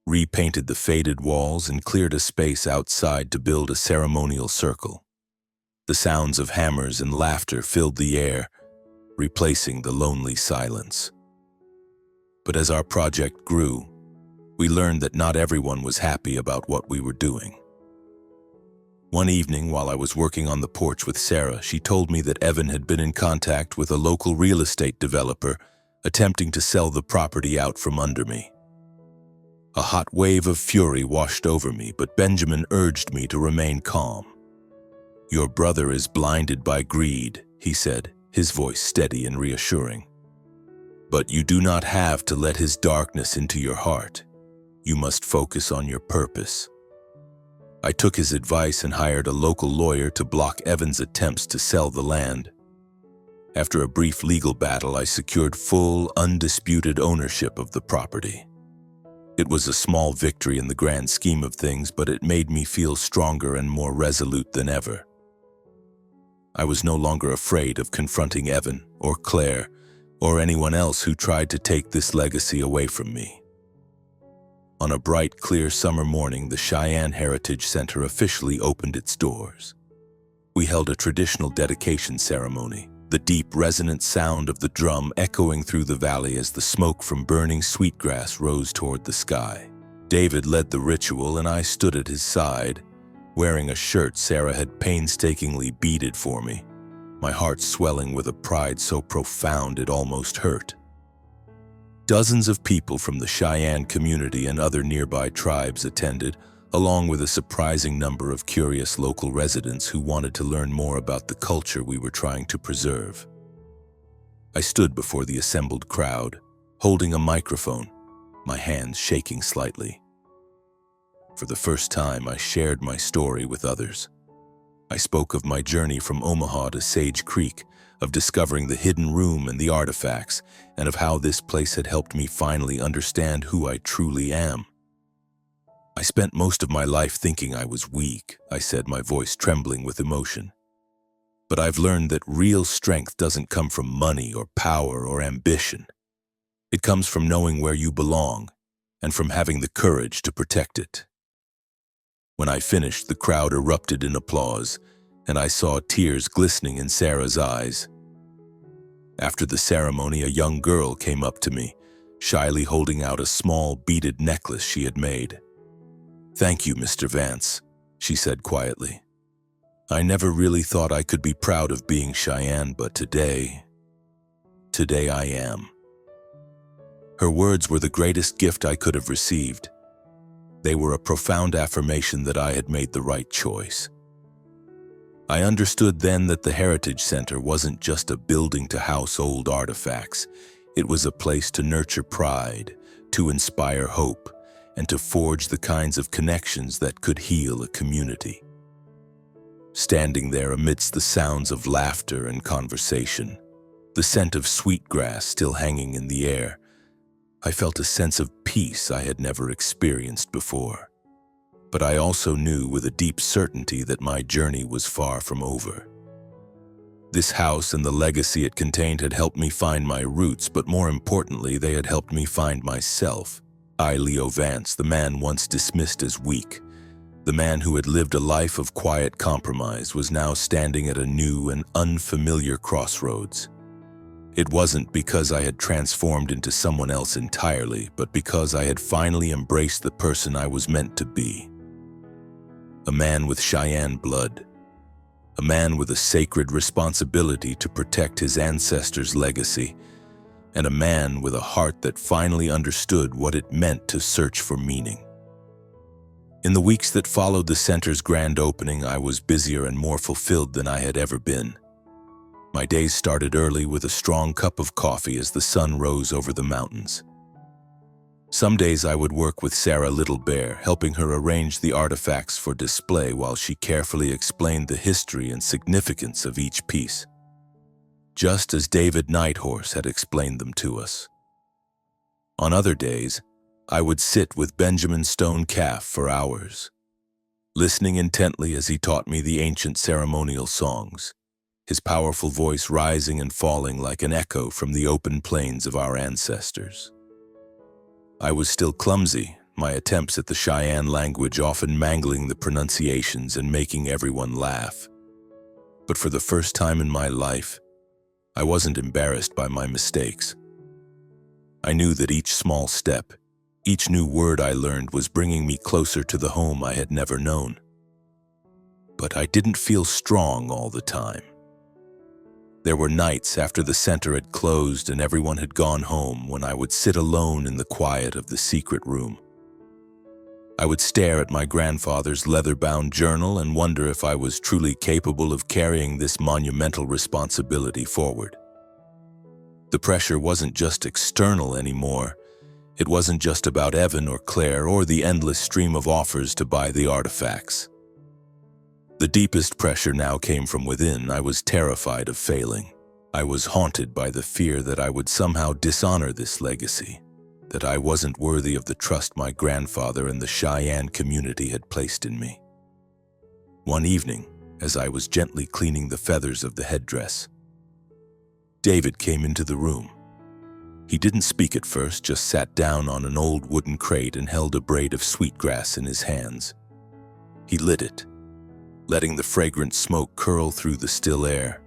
[SPEAKER 1] repainted the faded walls, and cleared a space outside to build a ceremonial circle. The sounds of hammers and laughter filled the air, replacing the lonely silence. But as our project grew, we learned that not everyone was happy about what we were doing. One evening, while I was working on the porch with Sarah, she told me that Evan had been in contact with a local real estate developer attempting to sell the property out from under me. A hot wave of fury washed over me, but Benjamin urged me to remain calm. "Your brother is blinded by greed," he said, his voice steady and reassuring. "But you do not have to let his darkness into your heart. You must focus on your purpose." I took his advice and hired a local lawyer to block Evan's attempts to sell the land. After a brief legal battle, I secured full, undisputed ownership of the property. It was a small victory in the grand scheme of things, but it made me feel stronger and more resolute than ever. I was no longer afraid of confronting Evan or Claire or anyone else who tried to take this legacy away from me. On a bright, clear summer morning, the Cheyenne Heritage Center officially opened its doors. We held a traditional dedication ceremony, the deep, resonant sound of the drum echoing through the valley as the smoke from burning sweetgrass rose toward the sky. David led the ritual, and I stood at his side, wearing a shirt Sarah had painstakingly beaded for me, my heart swelling with a pride so profound it almost hurt. Dozens of people from the Cheyenne community and other nearby tribes attended, along with a surprising number of curious local residents who wanted to learn more about the culture we were trying to preserve. I stood before the assembled crowd, holding a microphone, my hands shaking slightly. For the first time, I shared my story with others. I spoke of my journey from Omaha to Sage Creek, of discovering the hidden room and the artifacts, and of how this place had helped me finally understand who I truly am. "I spent most of my life thinking I was weak," I said, my voice trembling with emotion. "But I've learned that real strength doesn't come from money or power or ambition. It comes from knowing where you belong and from having the courage to protect it." When I finished, the crowd erupted in applause, and I saw tears glistening in Sarah's eyes. After the ceremony, a young girl came up to me, shyly holding out a small beaded necklace she had made. "Thank you, Mr. Vance," she said quietly. "I never really thought I could be proud of being Cheyenne, but today I am." Her words were the greatest gift I could have received. They were a profound affirmation that I had made the right choice. I understood then that the Heritage Center wasn't just a building to house old artifacts. It was a place to nurture pride, to inspire hope, and to forge the kinds of connections that could heal a community. Standing there amidst the sounds of laughter and conversation, the scent of sweetgrass still hanging in the air, I felt a sense of peace I had never experienced before. But I also knew with a deep certainty that my journey was far from over. This house and the legacy it contained had helped me find my roots, but more importantly, they had helped me find myself. I, Leo Vance, the man once dismissed as weak, the man who had lived a life of quiet compromise, was now standing at a new and unfamiliar crossroads. It wasn't because I had transformed into someone else entirely, but because I had finally embraced the person I was meant to be. A man with Cheyenne blood, a man with a sacred responsibility to protect his ancestors' legacy, and a man with a heart that finally understood what it meant to search for meaning. In the weeks that followed the center's grand opening, I was busier and more fulfilled than I had ever been. My days started early with a strong cup of coffee as the sun rose over the mountains. Some days I would work with Sarah Little Bear, helping her arrange the artifacts for display while she carefully explained the history and significance of each piece, just as David Nighthorse had explained them to us. On other days, I would sit with Benjamin Stone Calf for hours, listening intently as he taught me the ancient ceremonial songs, his powerful voice rising and falling like an echo from the open plains of our ancestors. I was still clumsy, my attempts at the Cheyenne language often mangling the pronunciations and making everyone laugh. But for the first time in my life, I wasn't embarrassed by my mistakes. I knew that each small step, each new word I learned was bringing me closer to the home I had never known. But I didn't feel strong all the time. There were nights after the center had closed and everyone had gone home when I would sit alone in the quiet of the secret room. I would stare at my grandfather's leather-bound journal and wonder if I was truly capable of carrying this monumental responsibility forward. The pressure wasn't just external anymore. It wasn't just about Evan or Claire or the endless stream of offers to buy the artifacts. The deepest pressure now came from within. I was terrified of failing. I was haunted by the fear that I would somehow dishonor this legacy, that I wasn't worthy of the trust my grandfather and the Cheyenne community had placed in me. One evening, as I was gently cleaning the feathers of the headdress, David came into the room. He didn't speak at first, just sat down on an old wooden crate and held a braid of sweetgrass in his hands. He lit it, letting the fragrant smoke curl through the still air.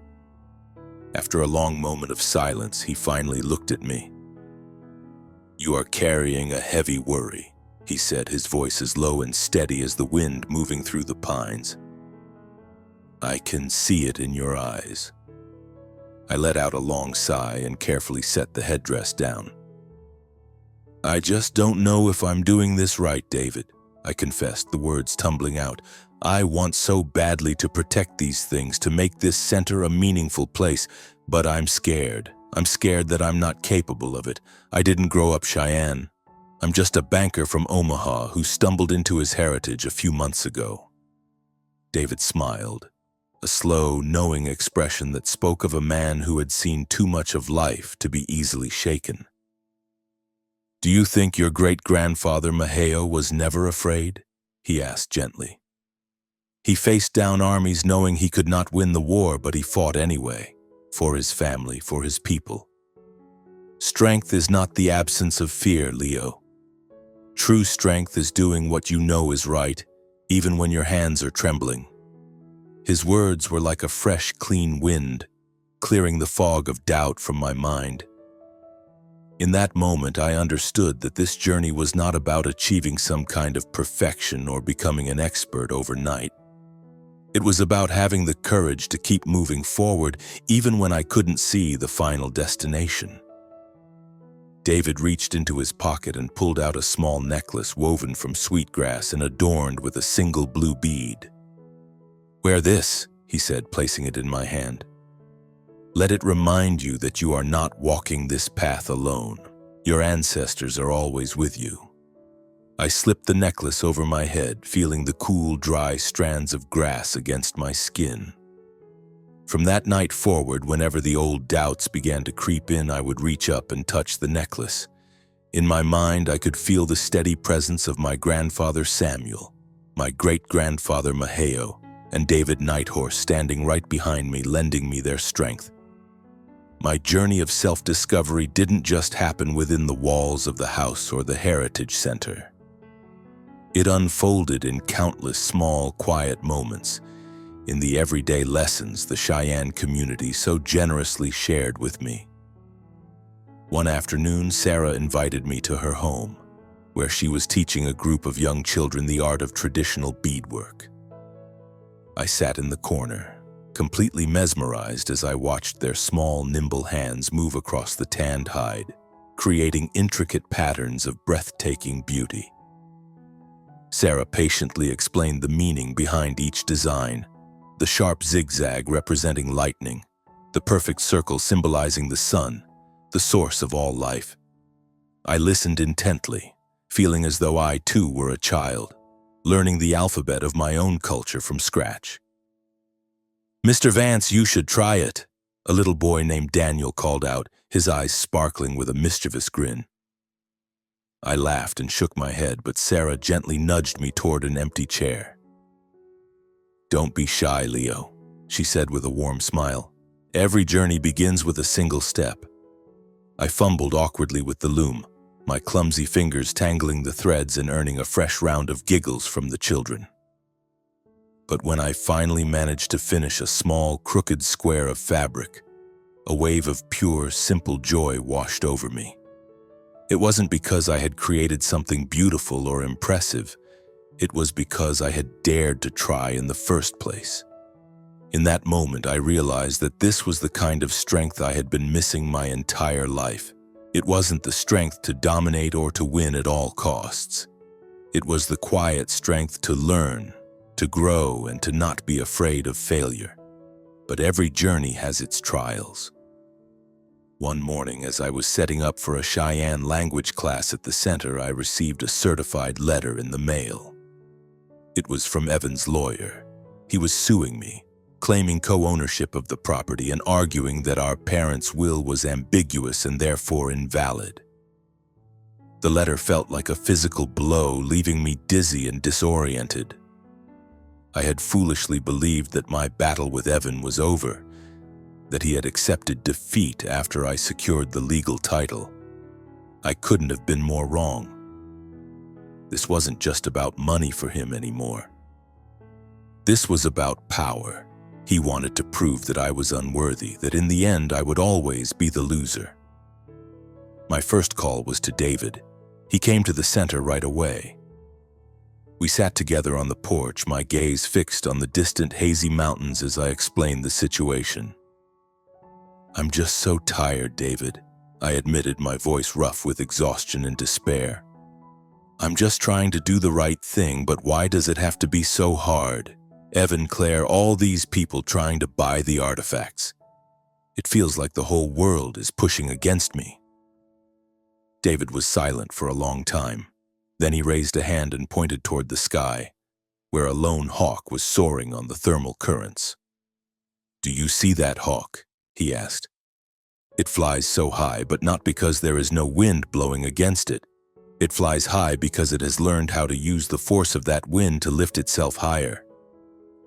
[SPEAKER 1] After a long moment of silence, he finally looked at me. "You are carrying a heavy worry," he said, his voice as low and steady as the wind moving through the pines. "I can see it in your eyes." I let out a long sigh and carefully set the headdress down. "I just don't know if I'm doing this right, David," I confessed, the words tumbling out. "I want so badly to protect these things, to make this center a meaningful place, but I'm scared. I'm scared that I'm not capable of it. I didn't grow up Cheyenne. I'm just a banker from Omaha who stumbled into his heritage a few months ago." David smiled, a slow, knowing expression that spoke of a man who had seen too much of life to be easily shaken. "Do you think your great-grandfather Maheo was never afraid?" he asked gently. "He faced down armies knowing he could not win the war, but he fought anyway, for his family, for his people. Strength is not the absence of fear, Leo. True strength is doing what you know is right, even when your hands are trembling." His words were like a fresh, clean wind, clearing the fog of doubt from my mind. In that moment, I understood that this journey was not about achieving some kind of perfection or becoming an expert overnight. It was about having the courage to keep moving forward, even when I couldn't see the final destination. David reached into his pocket and pulled out a small necklace woven from sweetgrass and adorned with a single blue bead. "Wear this," he said, placing it in my hand. "Let it remind you that you are not walking this path alone. Your ancestors are always with you." I slipped the necklace over my head, feeling the cool, dry strands of grass against my skin. From that night forward, whenever the old doubts began to creep in, I would reach up and touch the necklace. In my mind, I could feel the steady presence of my grandfather Samuel, my great-grandfather Maheo, and David Nighthorse standing right behind me, lending me their strength. My journey of self-discovery didn't just happen within the walls of the house or the Heritage Center. It unfolded in countless small, quiet moments, in the everyday lessons the Cheyenne community so generously shared with me. One afternoon, Sarah invited me to her home, where she was teaching a group of young children the art of traditional beadwork. I sat in the corner, completely mesmerized as I watched their small, nimble hands move across the tanned hide, creating intricate patterns of breathtaking beauty. Sarah patiently explained the meaning behind each design, the sharp zigzag representing lightning, the perfect circle symbolizing the sun, the source of all life. I listened intently, feeling as though I too were a child, learning the alphabet of my own culture from scratch. "Mr. Vance, you should try it," a little boy named Daniel called out, his eyes sparkling with a mischievous grin. I laughed and shook my head, but Sarah gently nudged me toward an empty chair. "Don't be shy, Leo," she said with a warm smile. "Every journey begins with a single step." I fumbled awkwardly with the loom, my clumsy fingers tangling the threads and earning a fresh round of giggles from the children. But when I finally managed to finish a small, crooked square of fabric, a wave of pure, simple joy washed over me. It wasn't because I had created something beautiful or impressive. It was because I had dared to try in the first place. In that moment, I realized that this was the kind of strength I had been missing my entire life. It wasn't the strength to dominate or to win at all costs. It was the quiet strength to learn, to grow, and to not be afraid of failure. But every journey has its trials. One morning, as I was setting up for a Cheyenne language class at the center, I received a certified letter in the mail. It was from Evan's lawyer. He was suing me, claiming co-ownership of the property and arguing that our parents' will was ambiguous and therefore invalid. The letter felt like a physical blow, leaving me dizzy and disoriented. I had foolishly believed that my battle with Evan was over, that he had accepted defeat after I secured the legal title. I couldn't have been more wrong. This wasn't just about money for him anymore. This was about power. He wanted to prove that I was unworthy, that in the end I would always be the loser. My first call was to David. He came to the center right away. We sat together on the porch, my gaze fixed on the distant hazy mountains as I explained the situation. "I'm just so tired, David," I admitted, my voice rough with exhaustion and despair. "I'm just trying to do the right thing, but why does it have to be so hard? Evan, Claire, all these people trying to buy the artifacts. It feels like the whole world is pushing against me." David was silent for a long time. Then he raised a hand and pointed toward the sky, where a lone hawk was soaring on the thermal currents. "Do you see that hawk?" he asked. "It flies so high, but not because there is no wind blowing against it. It flies high because it has learned how to use the force of that wind to lift itself higher.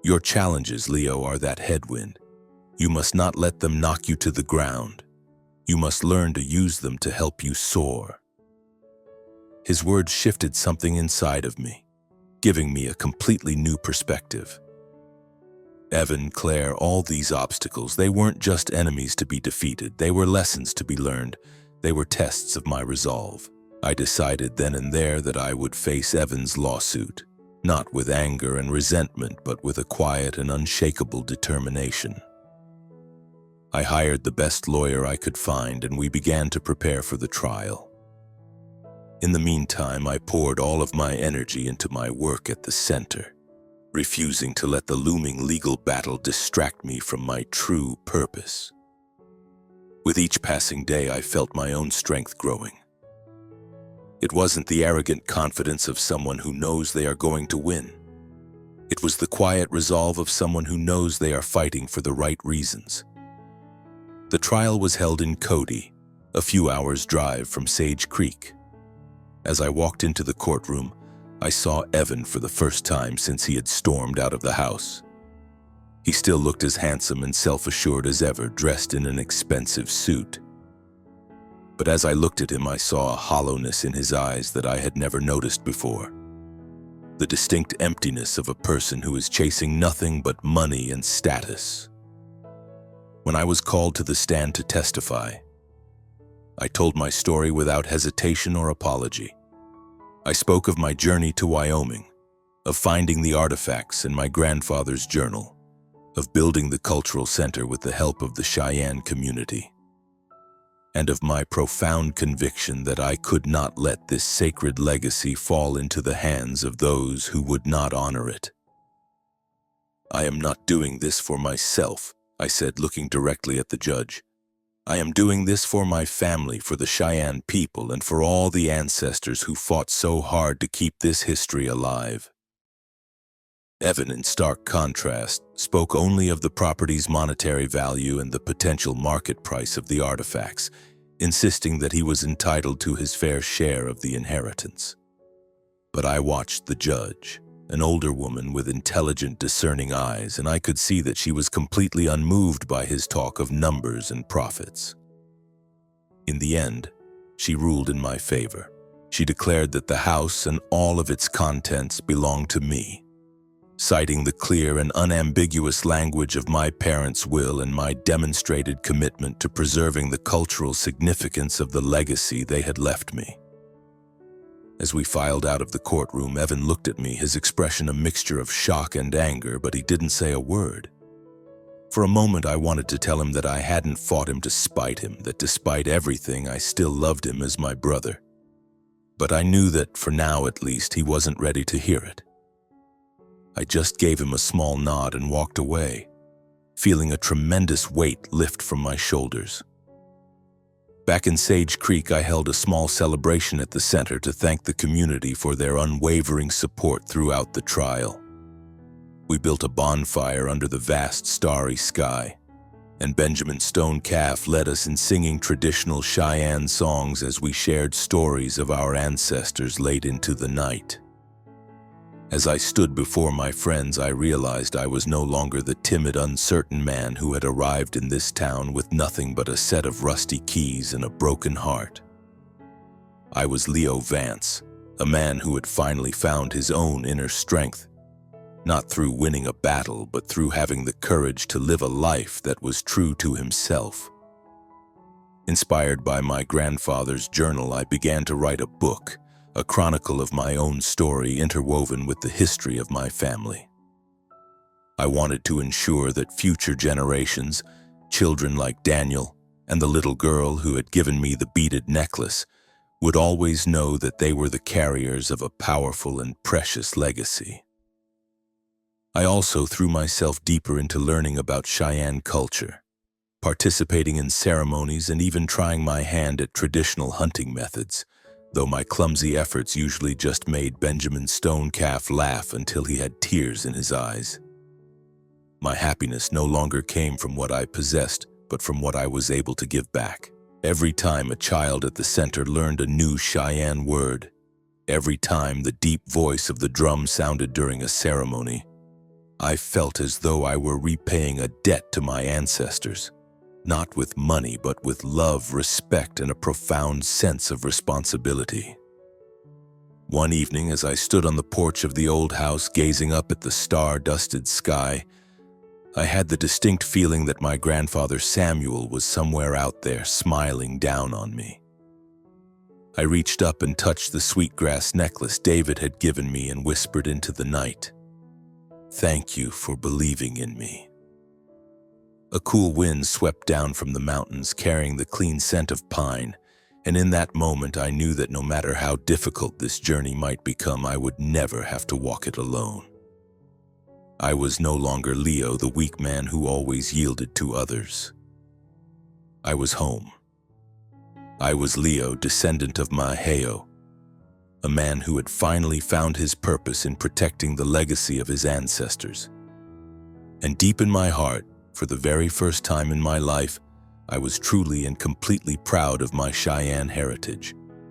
[SPEAKER 1] Your challenges, Leo, are that headwind. You must not let them knock you to the ground. You must learn to use them to help you soar." His words shifted something inside of me, giving me a completely new perspective. Evan, Claire, all these obstacles, they weren't just enemies to be defeated. They were lessons to be learned. They were tests of my resolve. I decided then and there that I would face Evan's lawsuit, not with anger and resentment, but with a quiet and unshakable determination. I hired the best lawyer I could find, and we began to prepare for the trial. In the meantime, I poured all of my energy into my work at the center, refusing to let the looming legal battle distract me from my true purpose. With each passing day, I felt my own strength growing. It wasn't the arrogant confidence of someone who knows they are going to win. It was the quiet resolve of someone who knows they are fighting for the right reasons. The trial was held in Cody, a few hours' drive from Sage Creek. As I walked into the courtroom, I saw Evan for the first time since he had stormed out of the house. He still looked as handsome and self-assured as ever, dressed in an expensive suit. But as I looked at him, I saw a hollowness in his eyes that I had never noticed before. The distinct emptiness of a person who is chasing nothing but money and status. When I was called to the stand to testify, I told my story without hesitation or apology. I spoke of my journey to Wyoming, of finding the artifacts in my grandfather's journal, of building the cultural center with the help of the Cheyenne community. and of my profound conviction that I could not let this sacred legacy fall into the hands of those who would not honor it. "I am not doing this for myself," I said, looking directly at the judge. "I am doing this for my family, for the Cheyenne people, and for all the ancestors who fought so hard to keep this history alive." Evan, in stark contrast, spoke only of the property's monetary value and the potential market price of the artifacts, insisting that he was entitled to his fair share of the inheritance. But I watched the judge, an older woman with intelligent, discerning eyes, and I could see that she was completely unmoved by his talk of numbers and profits. In the end, she ruled in my favor. She declared that the house and all of its contents belonged to me, citing the clear and unambiguous language of my parents' will and my demonstrated commitment to preserving the cultural significance of the legacy they had left me. As we filed out of the courtroom, Evan looked at me, his expression a mixture of shock and anger, but he didn't say a word. For a moment, I wanted to tell him that I hadn't fought him to spite him, that despite everything, I still loved him as my brother. But I knew that, for now at least, he wasn't ready to hear it. I just gave him a small nod and walked away, feeling a tremendous weight lift from my shoulders. Back in Sage Creek, I held a small celebration at the center to thank the community for their unwavering support throughout the trial. We built a bonfire under the vast starry sky, and Benjamin Stone Calf led us in singing traditional Cheyenne songs as we shared stories of our ancestors late into the night. As I stood before my friends, I realized I was no longer the timid, uncertain man who had arrived in this town with nothing but a set of rusty keys and a broken heart. I was Leo Vance, a man who had finally found his own inner strength, not through winning a battle, but through having the courage to live a life that was true to himself. Inspired by my grandfather's journal, I began to write a book, a chronicle of my own story interwoven with the history of my family. I wanted to ensure that future generations, children like Daniel and the little girl who had given me the beaded necklace, would always know that they were the carriers of a powerful and precious legacy. I also threw myself deeper into learning about Cheyenne culture, participating in ceremonies and even trying my hand at traditional hunting methods, though my clumsy efforts usually just made Benjamin Stone Calf laugh until he had tears in his eyes. My happiness no longer came from what I possessed, but from what I was able to give back. Every time a child at the center learned a new Cheyenne word, every time the deep voice of the drum sounded during a ceremony, I felt as though I were repaying a debt to my ancestors. Not with money, but with love, respect, and a profound sense of responsibility. One evening, as I stood on the porch of the old house gazing up at the star-dusted sky, I had the distinct feeling that my grandfather Samuel was somewhere out there smiling down on me. I reached up and touched the sweetgrass necklace David had given me and whispered into the night, "Thank you for believing in me." A cool wind swept down from the mountains, carrying the clean scent of pine, and in that moment I knew that no matter how difficult this journey might become, I would never have to walk it alone. I was no longer Leo, the weak man who always yielded to others. I was home. I was Leo, descendant of Maheo, a man who had finally found his purpose in protecting the legacy of his ancestors. And deep in my heart, for the very first time in my life, I was truly and completely proud of my Cheyenne heritage.